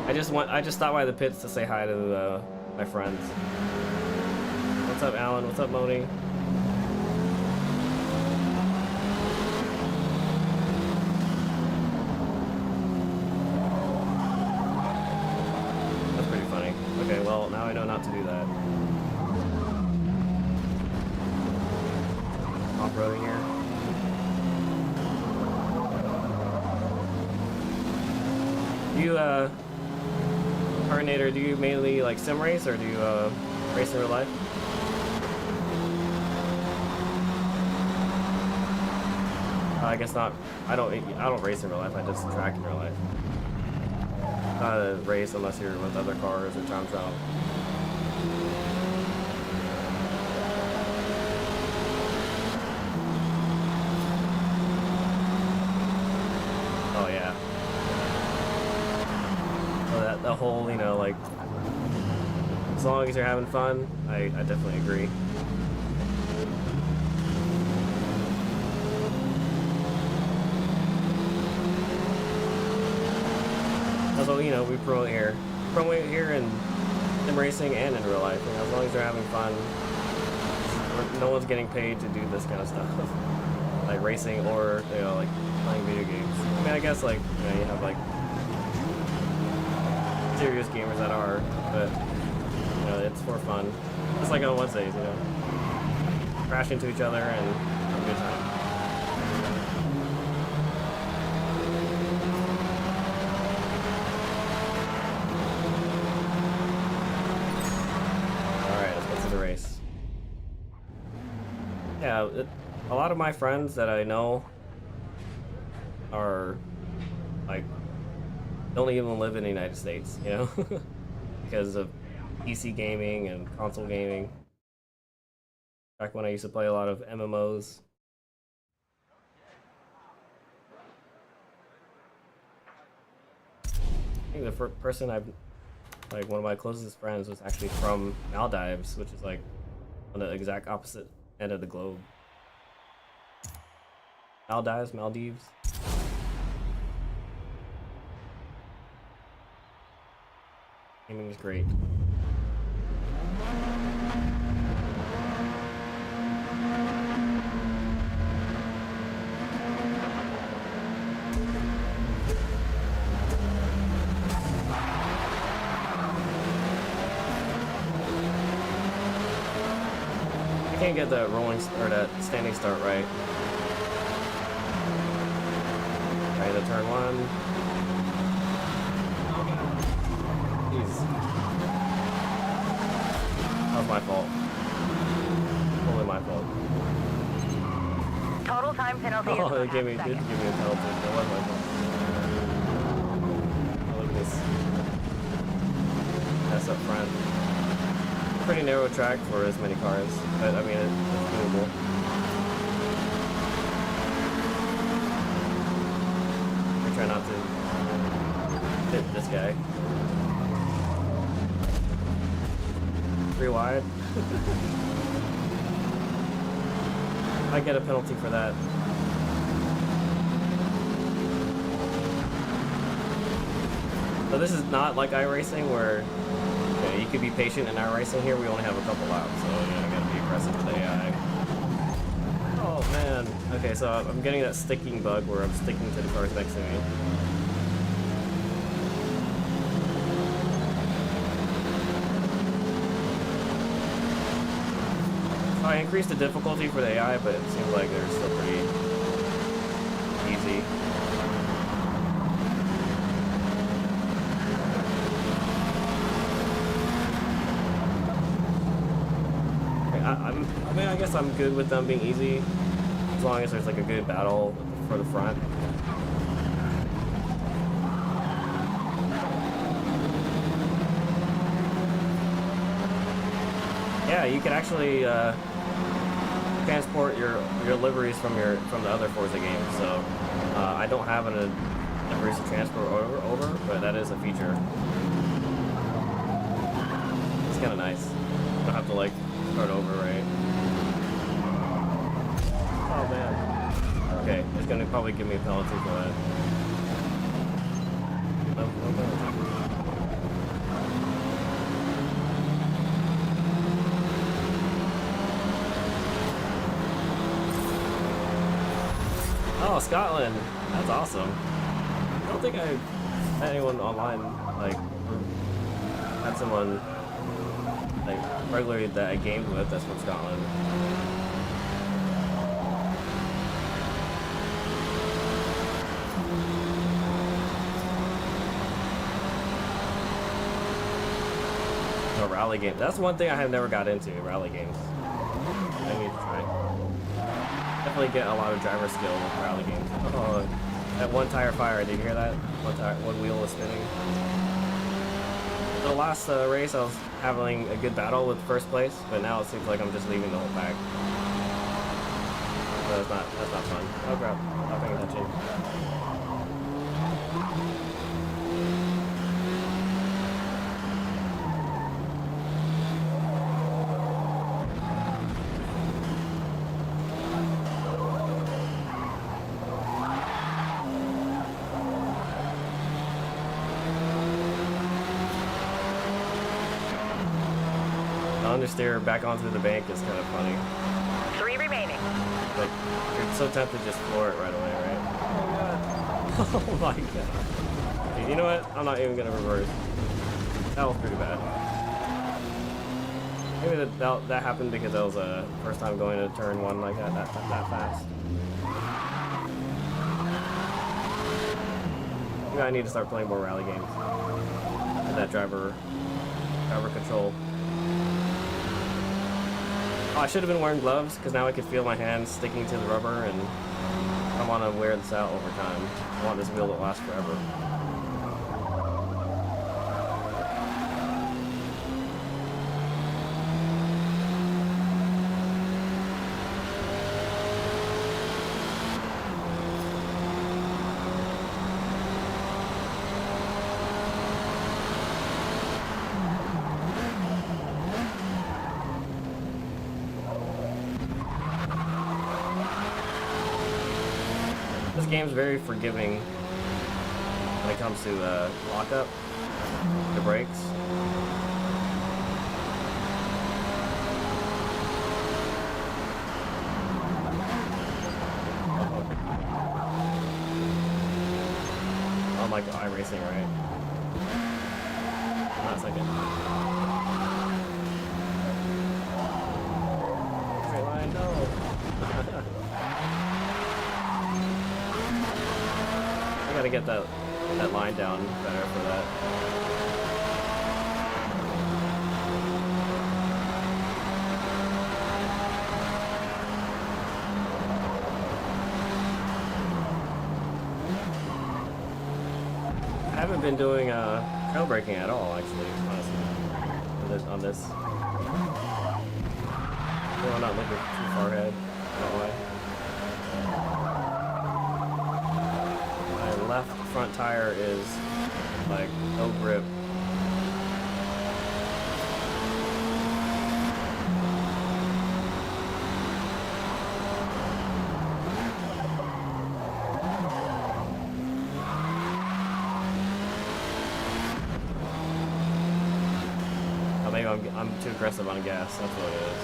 I just stopped by the pits to say hi to my friends. What's up, Alan? What's up, Moni? Okay, well, now I know not to do that. Off-roading here. Do you, Coordinator, do you mainly, like, sim race, or do you, race in real life? I guess not. I don't race in real life, I just track in real life. Not a race unless you're with other cars or time trial. Oh yeah. So the whole, you know, like, as long as you're having fun, I definitely agree. Also, you know, we promote here in sim racing and in real life. You know, as long as they're having fun, no one's getting paid to do this kind of stuff, like racing or, you know, like playing video games. I mean, I guess like, you know, you have like serious gamers that are, but you know, it's for fun. Just like on Wednesdays, you know, crash into each other and have a good time. Yeah, a lot of my friends that I know are like don't even live in the United States, you know, because of PC gaming and console gaming. Back when I used to play a lot of MMOs. I think the first person one of my closest friends was actually from Maldives, which is like on the exact opposite end of the globe. Maldives. Gaming is great. I can't get the rolling or that standing start right. Right, the turn one. Jeez. That was my fault. Totally my fault. Total time penalty is Oh, they 1/2 did give second. me a penalty. That wasn't my fault. Oh, look at this. That's up front. Pretty narrow track for as many cars, but I mean, it's doable. I try not to hit this guy. 3 wide. I get a penalty for that. So this is not like iRacing where you could be patient in iRacing. Here we only have a couple laps, so I gotta be aggressive with AI. Oh man. Okay, so I'm getting that sticking bug where I'm sticking to the cars next to me. I increased the difficulty for the AI, but it seems like they're still pretty easy. I mean, I guess I'm good with them being easy, as long as there's like a good battle for the front. Yeah, you can actually transport your liveries from the other Forza games. So I don't have a liveries to transport over, but that is a feature. It's kind of nice. You don't have to like start over, right? Oh man. Okay, it's gonna probably give me a penalty for that. No penalty. Oh, Scotland. That's awesome. I don't think I had anyone online, like, had someone, like, regularly that I gamed with that's from Scotland. A rally game. That's one thing I have never got into, rally games. I need to try. Definitely get a lot of driver skill with rally games. Oh, that one tire fire, did you hear that? One wheel was spinning. The last race I was having a good battle with first place, but now it seems like I'm just leaving the whole pack. So that's not fun. Oh crap, not paying attention. Understeer back onto the bank is kind of funny. 3 remaining. Like, you're so tempted to just floor it right away, right? Oh my god. Dude, you know what? I'm not even gonna reverse. That was pretty bad. Maybe that happened because that was a first time going to turn 1 like that fast. Maybe I need to start playing more rally games. And that driver control. Oh, I should have been wearing gloves because now I can feel my hands sticking to the rubber, and I want to wear this out over time. I want this wheel to last forever. This game's very forgiving when it comes to lockup, the brakes. Unlike iRacing, right? Not a second. Straight line, no. I gotta get that line down better for that. haven't been doing trail braking at all, actually, honestly, on this. Well, I'm not looking too far ahead. That way. My left front tire is like no grip. Oh, maybe I'm too aggressive on gas. That's what it is.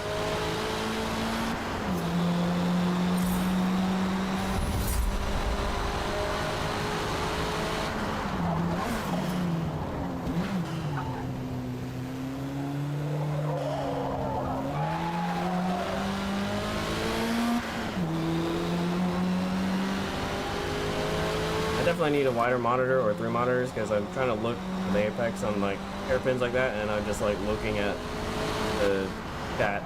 I definitely need a wider monitor or 3 monitors because I'm trying to look at the apex on like hairpins like that, and I'm just like looking at the chat.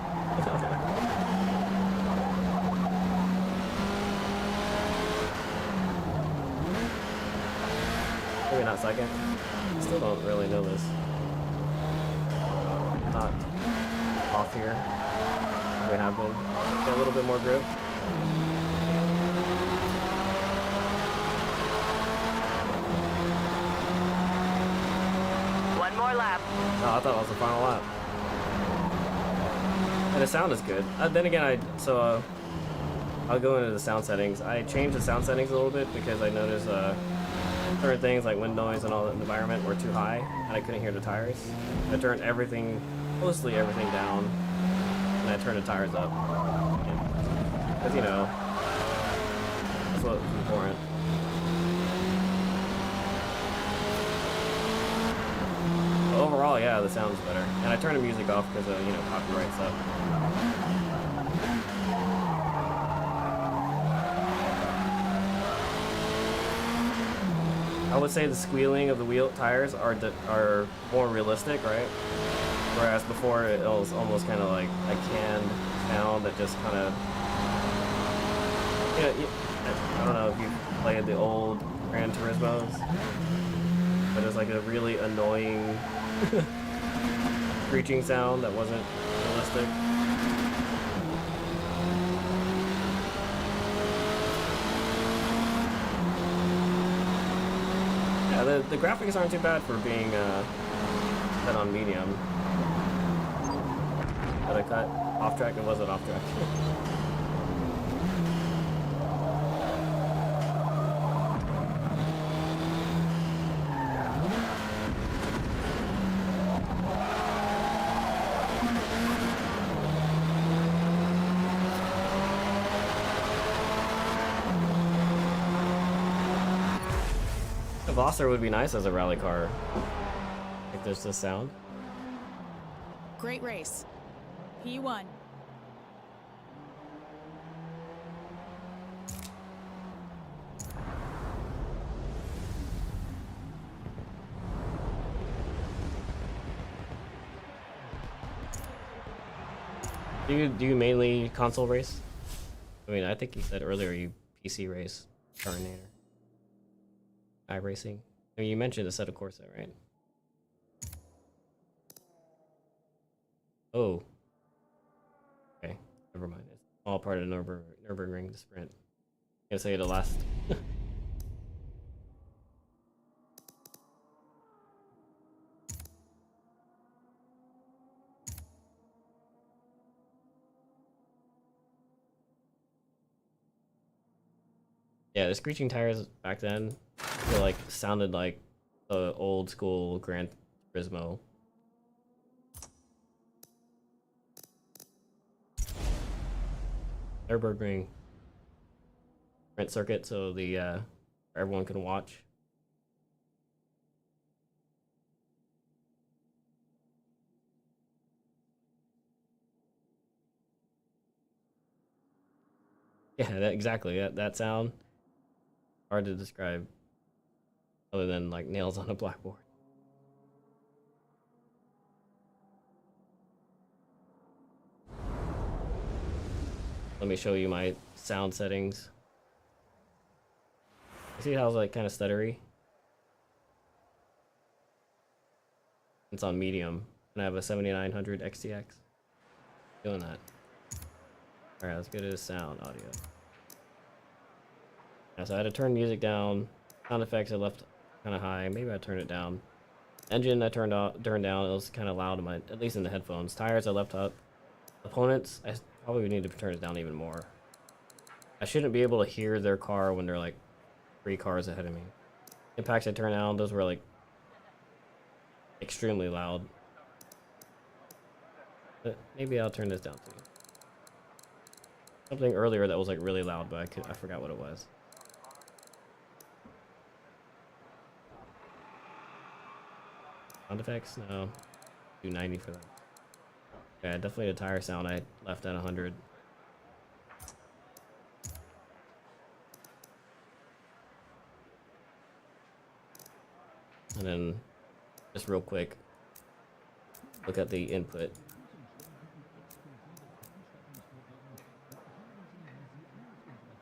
Maybe not second. Still don't really know this. Not off here. We have been. Get a little bit more grip. More lap. Oh, I thought it was the final lap. And the sound is good. Then again, I'll go into the sound settings. I changed the sound settings a little bit because I noticed certain things like wind noise and all that in the environment were too high, and I couldn't hear the tires. I turned mostly everything down, and I turned the tires up. Because, you know, that's what's important. Overall, yeah, the sound's better. And I turned the music off because of, you know, copyright stuff. I would say the squealing of the wheel tires are more realistic, right? Whereas before it was almost kind of like a canned sound that just kind of, you know, I don't know if you played the old Gran Turismos, but it was like a really annoying screeching sound that wasn't realistic. Yeah, the graphics aren't too bad for being set on medium. But I cut off track, it wasn't off track. Veloster would be nice as a rally car. If there's this sound. Great race. P1. Do you mainly console race? I mean, I think you said earlier you PC race, Terminator. iRacing. I mean, you mentioned the Assetto Corsa, right? Oh. Okay, never mind. It's all part of Nürburgring, the sprint. I'm gonna say the last. Yeah, the screeching tires back then, I feel like sounded like the old school Gran Turismo. Nürburgring sprint circuit, so the everyone can watch. Yeah, exactly. That sound. Hard to describe other than like nails on a blackboard. Let me show you my sound settings. See how it's like kind of stuttery? It's on medium, and I have a 7900 XTX. Doing that. All right, let's go to the sound audio. Yeah, so I had to turn music down. Sound effects I left kind of high. Maybe I turned it down. Engine I turned down. It was kind of loud in my, at least in the headphones. Tires I left up. Opponents, I probably need to turn it down even more. I shouldn't be able to hear their car when they're like 3 cars ahead of me. Impacts I turned down. Those were like extremely loud. But maybe I'll turn this down too. Something earlier that was like really loud, but I forgot what it was. Sound effects? No. Do 90 for them. Yeah, definitely the tire sound I left at 100. And then, just real quick, look at the input.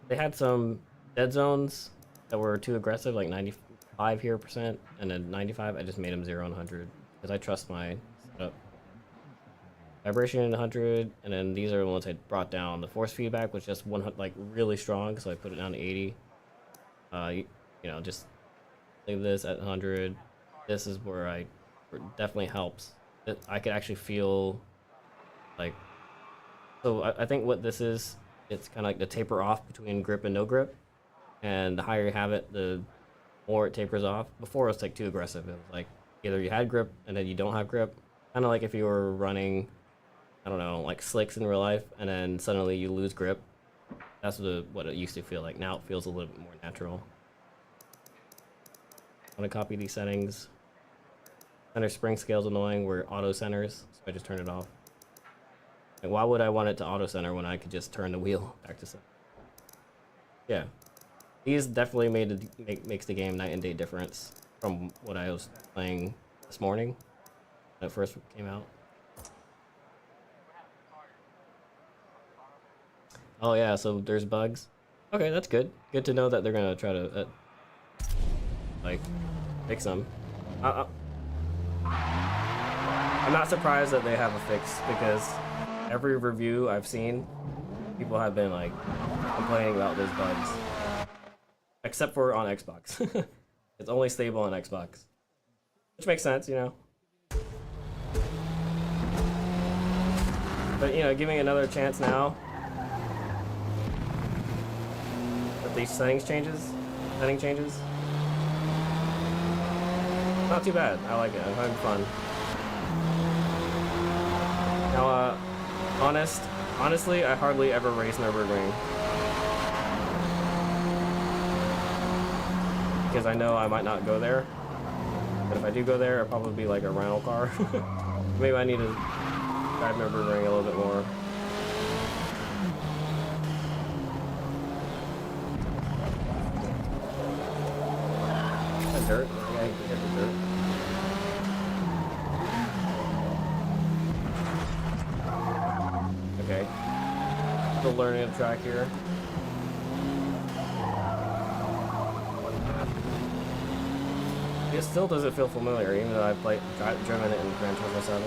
They had some dead zones that were too aggressive, like 95 here percent, and then 95. I just made them 0 and 100 because I trust my setup. Vibration 100, and then these are the ones I brought down. The force feedback was just 100, like really strong, so I put it down to 80. You know, just leave this at 100. This is where it definitely helps. I could actually feel like. So I think what this is, it's kind of like the taper off between grip and no grip, and the higher you have it, the more it tapers off. Before it was like too aggressive. It was like either you had grip and then you don't have grip. Kind of like if you were running, I don't know, like slicks in real life, and then suddenly you lose grip. That's what it used to feel like. Now it feels a little bit more natural. I'm gonna copy these settings. Center spring scale's annoying. We're auto centers, so I just turn it off. And why would I want it to auto center when I could just turn the wheel back to center? Yeah, these definitely makes the game night and day difference from what I was playing this morning when it first came out. Oh yeah, so there's bugs. Okay, that's good. Good to know that they're gonna try to like fix them. I'm not surprised that they have a fix, because every review I've seen, people have been like complaining about those bugs, except for on Xbox. It's only stable on Xbox, which makes sense, you know. But you know, giving another chance now. These setting changes, not too bad. I like it. I'm having fun. Now, honestly, I hardly ever race Nürburgring because I know I might not go there. But if I do go there, it'll probably be like a rental car. Maybe I need to drive Nürburgring a little bit more. Dirt. Yeah, you can hit the dirt. Okay. Still learning the track here. It still doesn't feel familiar, even though I've driven it in Gran Turismo 7.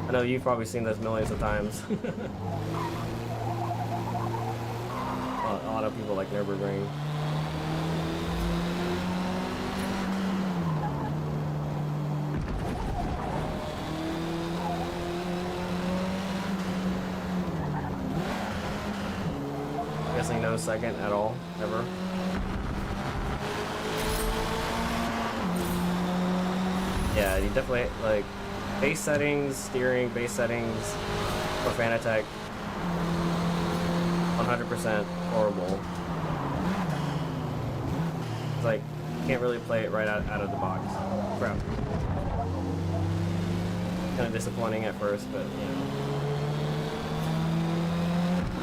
I know you've probably seen this millions of times. A lot of people like Nürburgring. Guessing no second at all, ever. Yeah, you definitely like base settings, steering, base settings for Fanatec. 100% horrible. It's like, you can't really play it right out of the box. Crap. Kind of disappointing at first, but you know.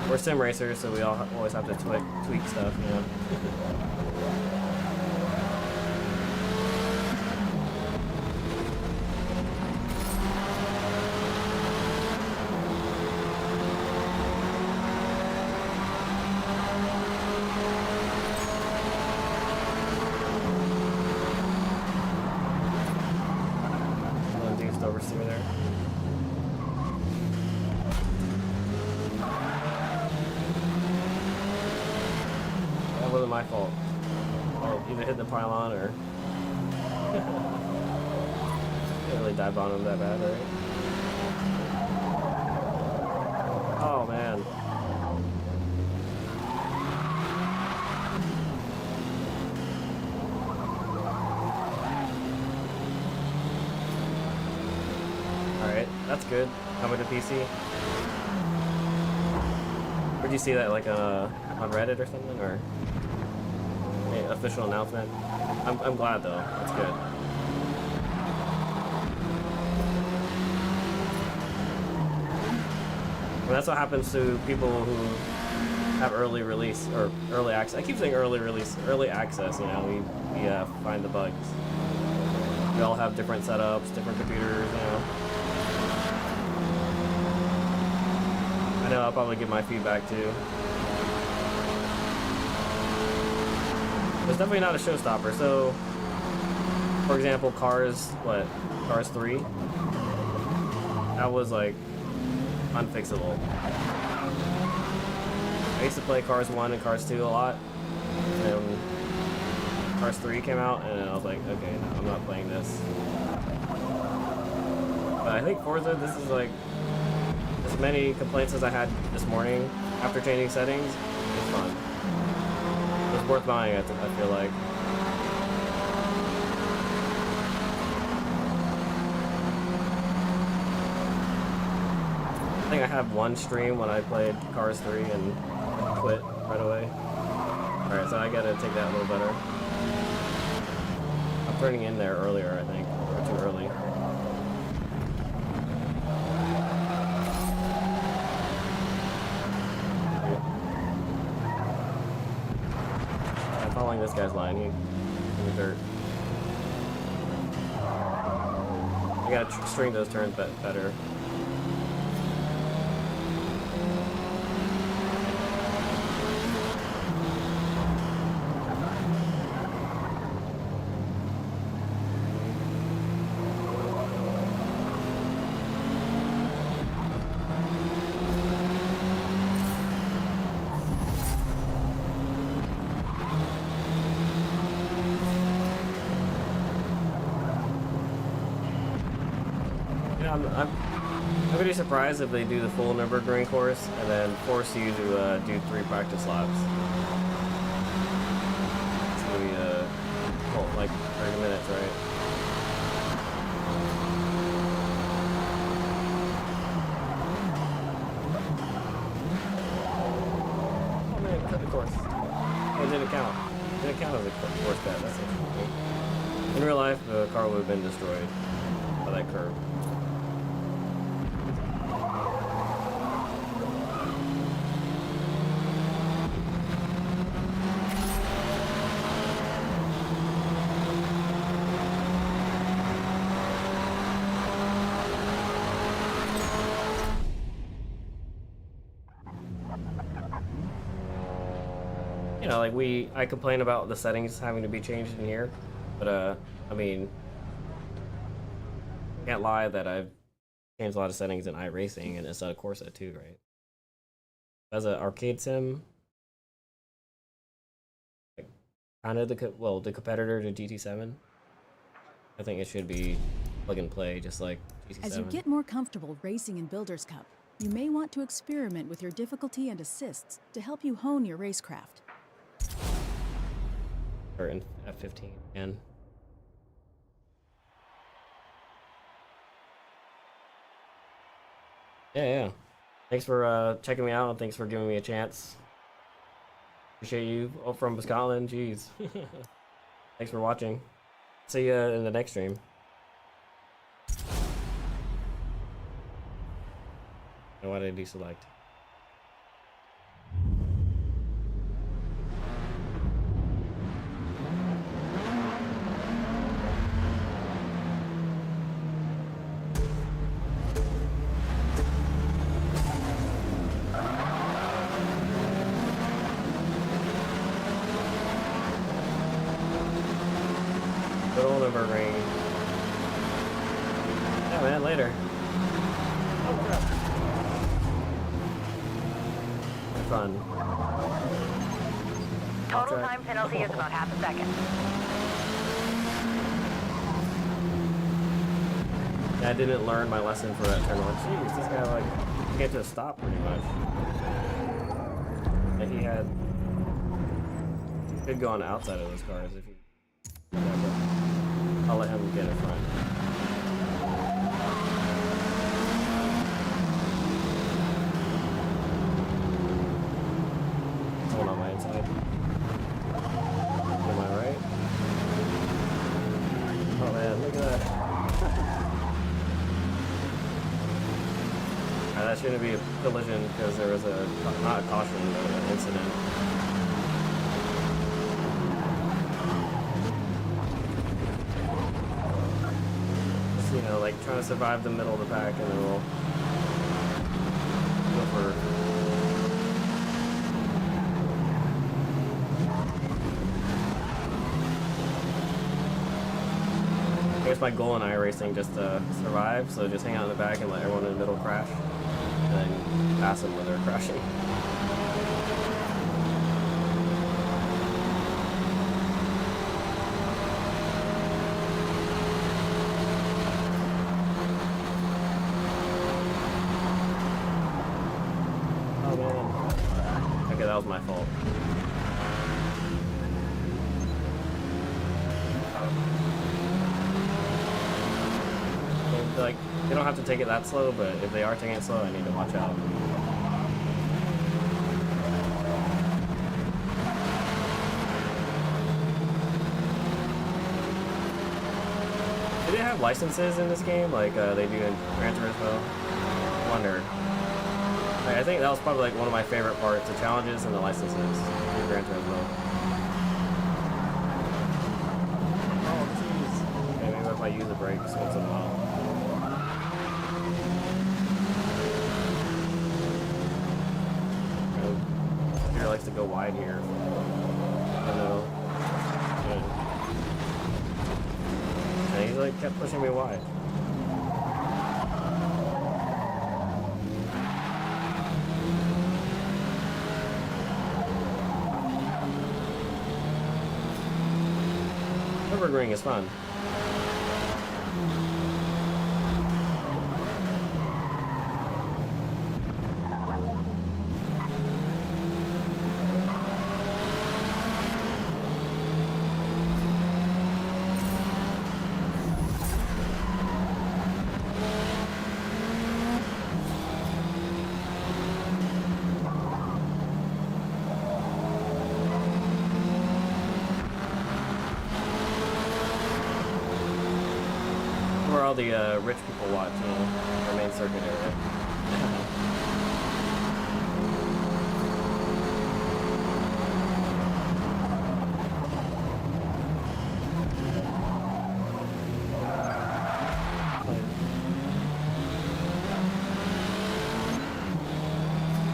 We're sim racers, so we always have to tweak stuff, you know. oversteer there. That wasn't my fault. Oh, either hit the pylon or didn't really dive on him that bad, right? Oh man. Alright, that's good. Coming to PC. Where'd you see that, like on Reddit or something, or any official announcement? I'm glad though. That's good. Well, that's what happens to people who have early release or early access. I keep saying early release, early access. You know, we find the bugs. We all have different setups, different computers. You know. I know I'll probably give my feedback too. It's definitely not a showstopper. So, for example, Cars 3? That was like unfixable. I used to play Cars 1 and Cars 2 a lot. And Cars 3 came out and I was like, okay, no, I'm not playing this. But I think Forza, this is like, as many complaints as I had this morning after changing settings, it's fun. It was worth buying, I feel like. I think I had one stream when I played Cars 3 and quit right away. Alright, so I gotta take that a little better. I'm turning in there earlier, I think, or too early. I'm following this guy's line. He's in the dirt. I gotta string those turns better. I'm pretty surprised if they do the full Nürburgring course and then force you to do 3 practice laps. It's gonna be well, like 30 minutes, right? Oh man, cut the course. Oh, it didn't count. It didn't count as a course cut. That's interesting. In real life, the car would have been destroyed by that curve. You know, like I complain about the settings having to be changed in here, but I mean, can't lie that I've changed a lot of settings in iRacing and instead of Corsa too, right? As an arcade sim, like kind of the competitor to GT7, I think it should be plug and play, just like GT7. As you get more comfortable racing in Builders Cup, you may want to experiment with your difficulty and assists to help you hone your racecraft. Or in F15 again. Yeah. Thanks for checking me out and thanks for giving me a chance. Appreciate you. Oh, from Scotland, jeez. Thanks for watching. See you in the next stream. And why did I deselect? later. Oh crap. Fun. Total time penalty is about half a second. I didn't learn my lesson for that turn one. Jeez, this guy like can't just stop pretty much. And he could go on the outside of those cars if he. I'll let him get in front. Someone on my inside. Am I right? Oh man, look at that. That shouldn't be a collision because there was not a caution, but an incident. Just, you know, like trying to survive the middle of the pack, and then we'll go for. I guess my goal in iRacing just to survive, so just hang out in the back and let everyone in the middle crash. And pass them when they're crashing. Oh man. Okay, that was my fault. Like, they don't have to take it that slow, but if they are taking it slow, I need to watch out. Do they have licenses in this game, like they do in Gran Turismo? I wonder. Like, I think that was probably like one of my favorite parts, the challenges and the licenses in Gran Turismo. Oh, jeez. Okay, maybe if I use the brakes once in a while. Likes to go wide here. I don't know. And he like kept pushing me wide. Nürburgring is fun. Where all the rich people watch, you know, our main circuit area.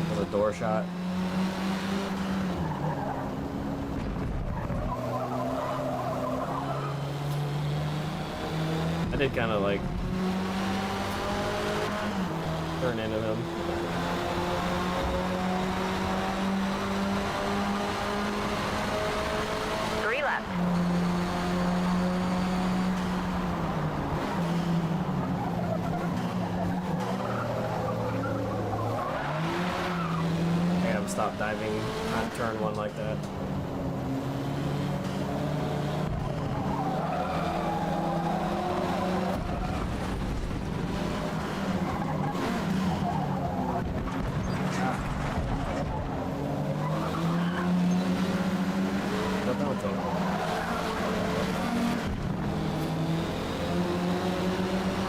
There's a door shot. I did kind of like turn into him. Three left. I gotta stop diving on turn one like that.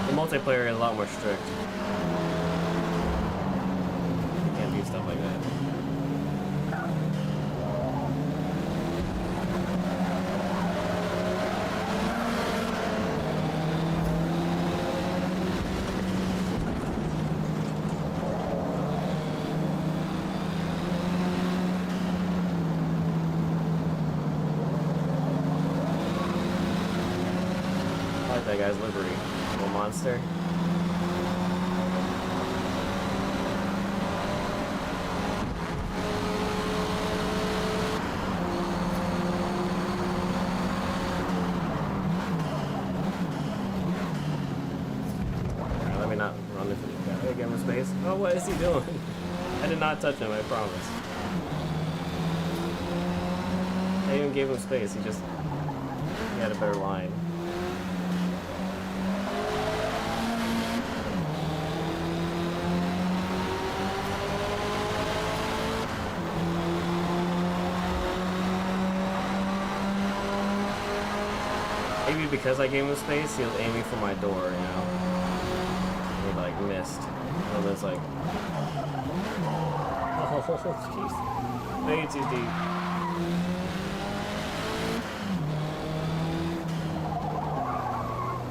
The multiplayer is a lot more strict. You can't do stuff like that. I like that guy's livery. Little monster. not running for the guy. I give him space. Oh, what is he doing? I did not touch him, I promise. I even gave him space, he had a better line. Maybe because I gave him space, he was aiming for my door, you know? He like missed. And it's like, oh jeez, way too deep.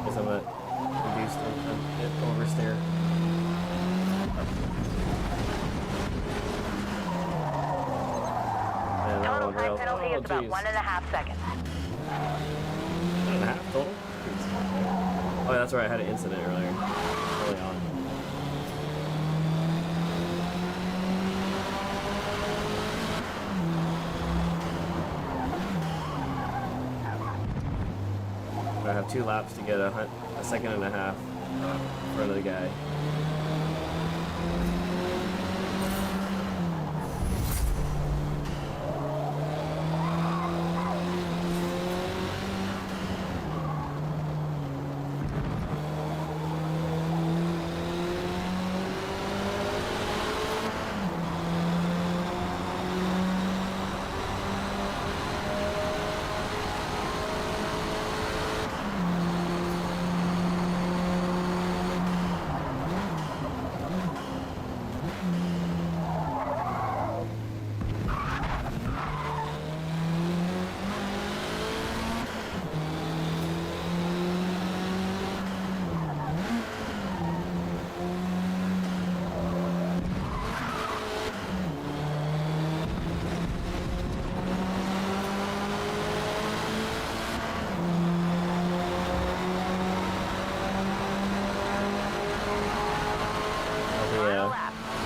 Guess I'm a reduced a bit oversteer. Total time penalty is about 1.5 seconds. 1.5 total? Oh, that's right, I had an incident earlier. Early on. I have 2 laps to get a 1.5 seconds in front of the guy.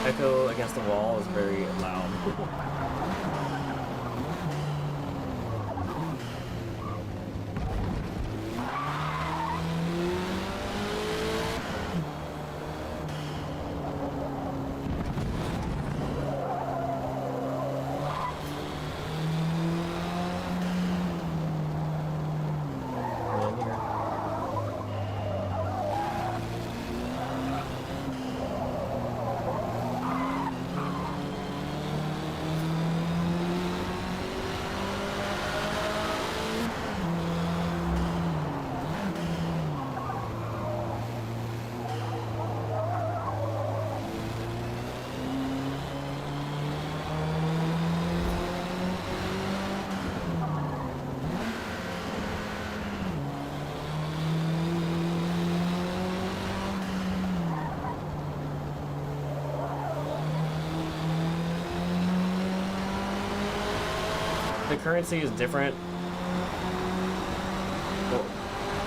Echo against the wall is very loud. The currency is different,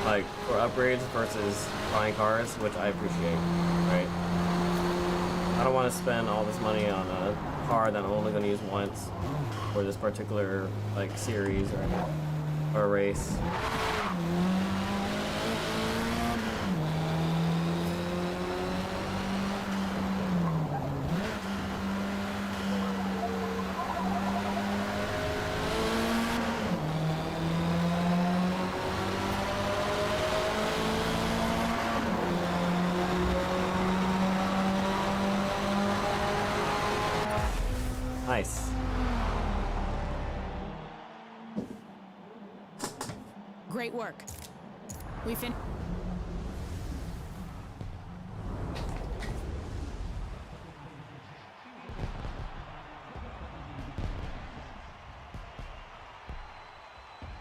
like for upgrades versus buying cars, which I appreciate, right? I don't want to spend all this money on a car that I'm only going to use once for this particular like series or a race. Nice. Great work. We finished.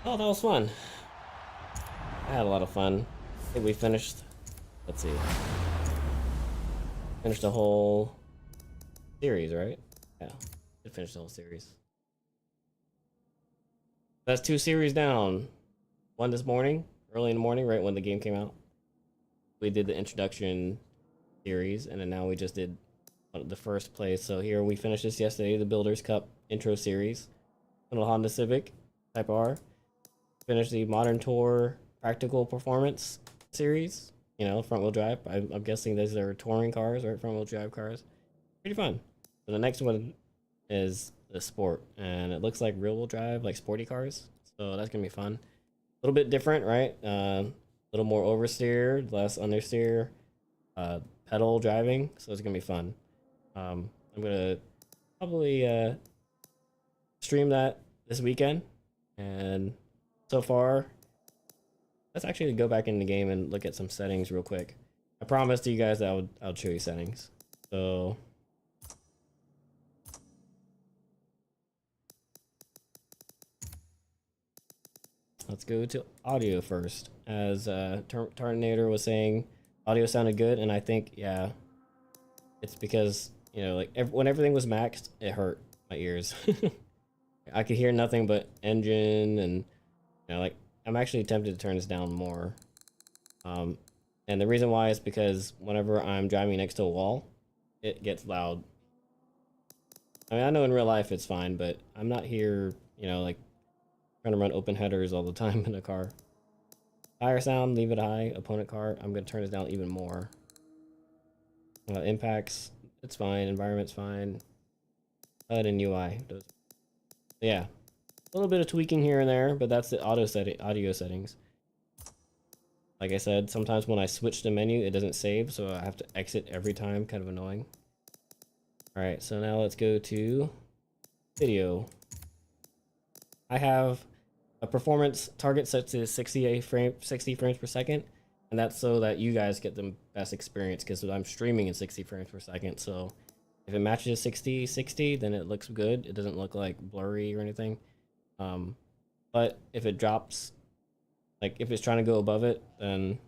Oh, that was fun. I had a lot of fun. I think we finished, let's see, finished the whole series, right? Yeah, we finished the whole series. That's 2 series down. One this morning, early in the morning, right when the game came out. We did the introduction series, and then now we just did the first place. So here we finished this yesterday, the Builders Cup intro series. Little Honda Civic Type R. Finished the Modern Tour Practical Performance series. you know, front wheel drive. I'm guessing these are touring cars, right? Front wheel drive cars. Pretty fun. So the next one is the sport, and it looks like real wheel drive, like sporty cars. So that's gonna be fun. A little bit different, right? A little more oversteer, less understeer, pedal driving. So it's gonna be fun. I'm gonna probably stream that this weekend, and so far, let's actually go back in the game and look at some settings real quick. I promised you guys that I'll show you settings. So let's go to audio first. As Terminator was saying, audio sounded good, and I think, yeah, it's because, you know, like when everything was maxed, it hurt my ears. I could hear nothing but engine, and, you know, like, I'm actually tempted to turn this down more. And the reason why is because whenever I'm driving next to a wall, it gets loud. I mean, I know in real life it's fine, but I'm not here, you know, like, trying to run open headers all the time in a car. Tire sound, leave it high. Opponent car, I'm gonna turn this down even more. Impacts, it's fine. Environment's fine. HUD and UI. Yeah, a little bit of tweaking here and there, but that's the audio settings. Like I said, sometimes when I switch the menu, it doesn't save, so I have to exit every time. Kind of annoying. All right, so now let's go to video. I have a performance target set to 60 frames per second, and that's so that you guys get the best experience, because I'm streaming in 60 frames per second. So if it matches 60, then it looks good. It doesn't look like blurry or anything. But if it drops, like if it's trying to go above it, then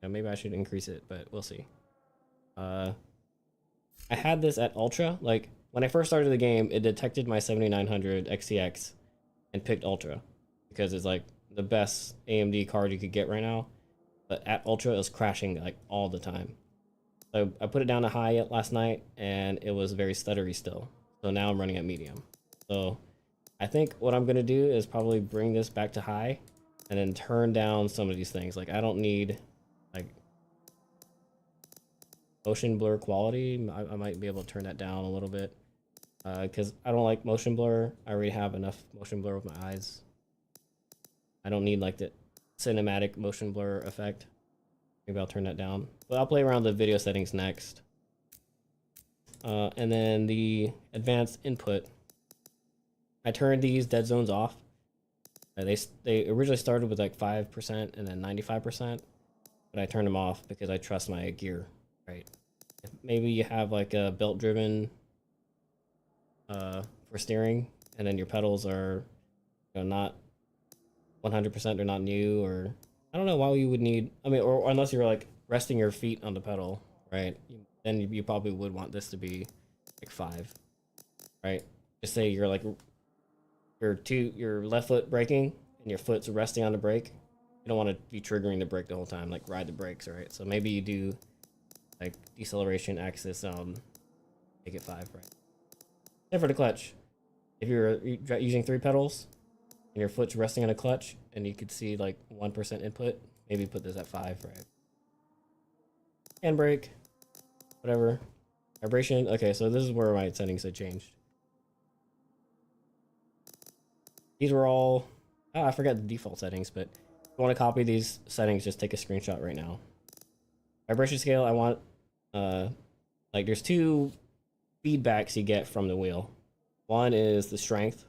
yeah, maybe I should increase it, but we'll see. I had this at Ultra. Like when I first started the game, it detected my 7900 XTX and picked Ultra because it's like the best AMD card you could get right now. But at Ultra, it was crashing like all the time. So I put it down to high last night, and it was very stuttery still. So now I'm running at medium. So I think what I'm gonna do is probably bring this back to high, and then turn down some of these things. Like I don't need like motion blur quality. I might be able to turn that down a little bit because I don't like motion blur. I already have enough motion blur with my eyes. I don't need like the cinematic motion blur effect. Maybe I'll turn that down, but I'll play around the video settings next. And then the advanced input, I turned these dead zones off. They originally started with like 5% and then 95%, but I turned them off because I trust my gear, right? If maybe you have like a belt driven for steering, and then your pedals are, you know, not 100%, they're not new, or I don't know why you would need, I mean, or unless you're like resting your feet on the pedal, right? Then you probably would want this to be like 5, right? Just say you're like your left foot braking and your foot's resting on the brake. You don't want to be triggering the brake the whole time, like ride the brakes, right? So maybe you do like deceleration axis, make it 5, right? And for the clutch, if you're using 3 pedals and your foot's resting on a clutch and you could see like 1% input, maybe put this at 5, right? Handbrake, whatever. Vibration, okay, so this is where my settings had changed. These were all, I forgot the default settings, but if you want to copy these settings, just take a screenshot right now. Vibration scale, I want, like there's 2 feedbacks you get from the wheel. One is the strength,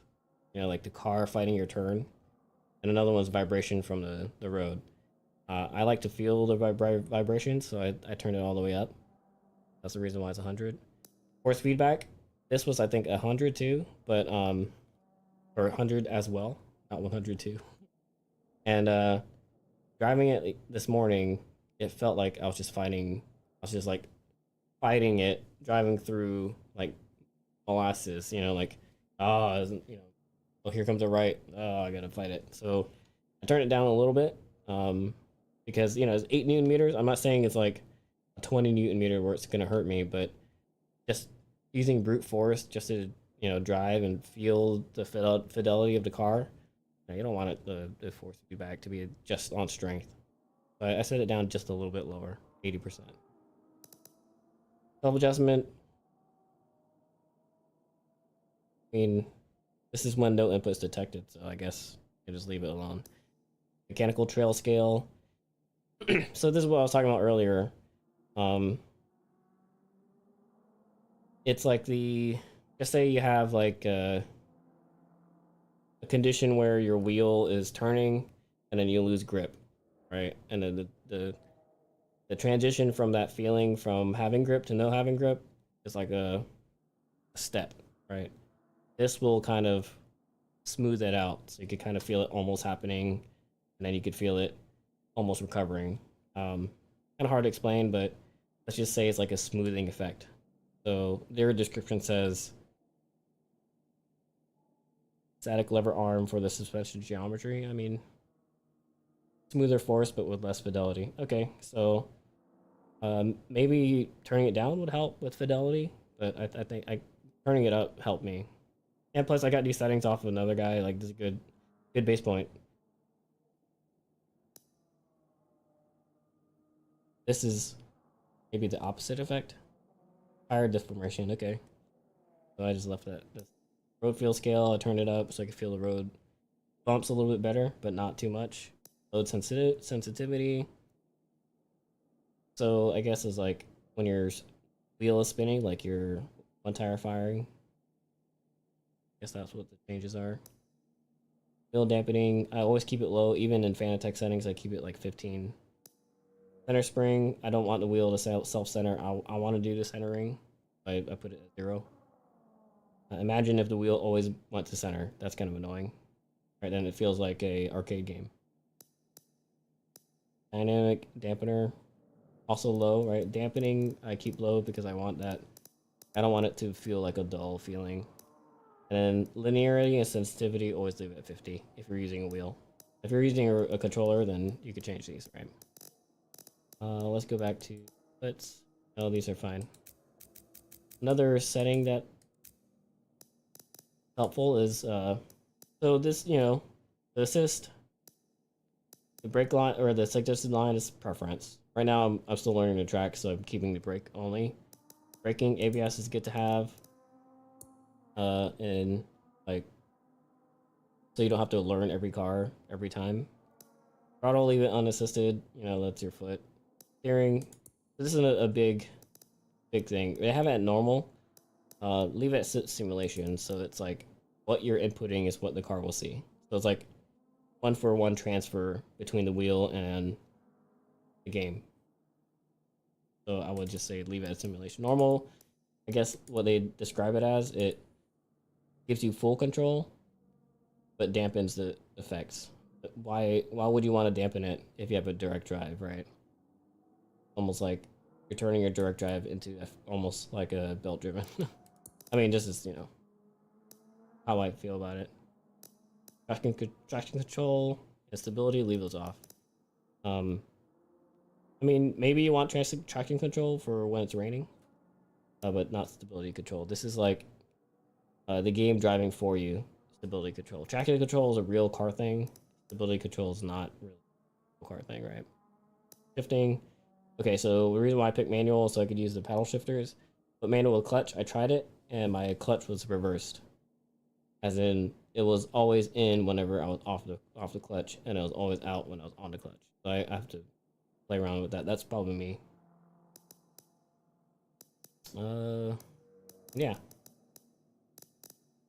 you know, like the car fighting your turn, and another one's vibration from the road. I like to feel the vibration, so I turned it all the way up. That's the reason why it's 100. Force feedback, this was I think 100 too, but or 100 as well, not 102. And driving it this morning, it felt like I was just fighting it, driving through like molasses, you know, like, you know, oh, here comes a right, oh, I gotta fight it. So I turned it down a little bit, because, you know, it's 8 Newton meters. I'm not saying it's like a 20 Newton meter where it's gonna hurt me, but just using brute force just to, you know, drive and feel the fidelity of the car. You don't want it, the force feedback to be just on strength. I set it down just a little bit lower, 80%. Self adjustment. I mean, this is when no input's detected, so I guess you just leave it alone. Mechanical trail scale. So this is what I was talking about earlier. It's like just say you have like a condition where your wheel is turning and then you lose grip, right? And then the transition from that feeling from having grip to no having grip is like a step, right? This will kind of smooth it out, so you could kind of feel it almost happening, and then you could feel it almost recovering. Kind of hard to explain, but let's just say it's like a smoothing effect. So their description says static lever arm for the suspension geometry. I mean, smoother force but with less fidelity. Okay, so maybe turning it down would help with fidelity, but I think turning it up helped me. And plus, I got these settings off of another guy. Like, this is a good base point. This is maybe the opposite effect. Tire deformation. Okay, so I just left that. Road feel scale, I turned it up so I could feel the road bumps a little bit better, but not too much. Load sensitivity. So I guess it's like when your wheel is spinning, like your one tire firing. I guess that's what the changes are. Wheel dampening, I always keep it low, even in Fanatec settings. I keep it like 15. Center spring, I don't want the wheel to self-center. I want to do the centering. I put it at 0. Imagine if the wheel always went to center. That's kind of annoying. Right, then it feels like a arcade game. Dynamic dampener, also low, right? Dampening, I keep low because I want that. I don't want it to feel like a dull feeling. And then linearity and sensitivity, always leave it at 50 if you're using a wheel. If you're using a controller, then you could change these, right? Let's go back to let's. Oh, these are fine. Another setting that helpful is so this, the assist, the brake line or the suggested line is preference. Right now I'm still learning the track, so I'm keeping the brake only. Braking, ABS is good to have. And like, so you don't have to learn every car every time. Throttle, leave it unassisted, that's your foot. Steering, this isn't a big thing. They have it at normal. Leave it at simulation, so it's like what you're inputting is what the car will see. So it's like 1-for-1 transfer between the wheel and the game. So I would just say leave it at simulation. Normal, I guess what they describe it as, it gives you full control, but dampens the effects. But why would you want to dampen it if you have a direct drive, right? Almost like you're turning your direct drive into almost like a belt driven. I mean, this is, how I feel about it. Traction control and stability, leave those off. I mean, maybe you want traction control for when it's raining, but not stability control. This is like the game driving for you, stability control. Traction control is a real car thing. Stability control is not really a car thing, right? Shifting. Okay, so the reason why I picked manual so I could use the paddle shifters, but manual with clutch, I tried it and my clutch was reversed. As in, it was always in whenever I was off the clutch, and it was always out when I was on the clutch. So I have to play around with that. That's probably me. Yeah.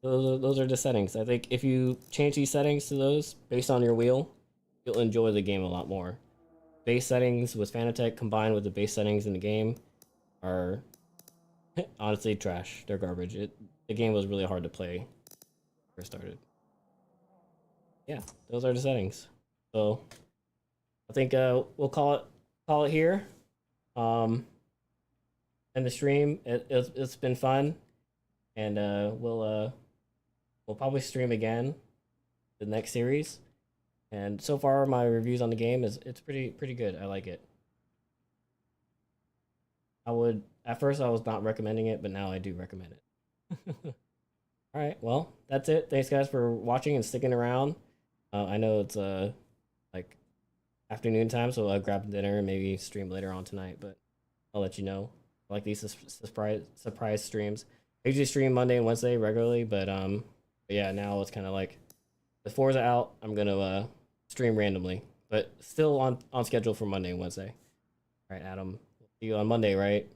Those are the settings. I think if you change these settings to those based on your wheel, you'll enjoy the game a lot more. Base settings with Fanatec combined with the base settings in the game are honestly trash. They're garbage. The game was really hard to play when I first started. Yeah, those are the settings. So I think we'll call it here. And the stream, it's been fun, and we'll probably stream again the next series. And so far, my reviews on the game it's pretty good. I like it. At first I was not recommending it, but now I do recommend it. All right, well, that's it. Thanks guys for watching and sticking around. I know it's like afternoon time, so I'll grab dinner and maybe stream later on tonight. But I'll let you know. I like these surprise streams. I usually stream Monday and Wednesday regularly, but yeah, now it's kind of like the Forza out. I'm gonna stream randomly, but still on schedule for Monday and Wednesday. All right, Adam, we'll see you on Monday, right?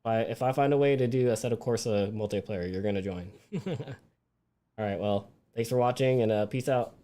If I find a way to do a set of Corsa multiplayer, you're gonna join. All right, well, thanks for watching and peace out.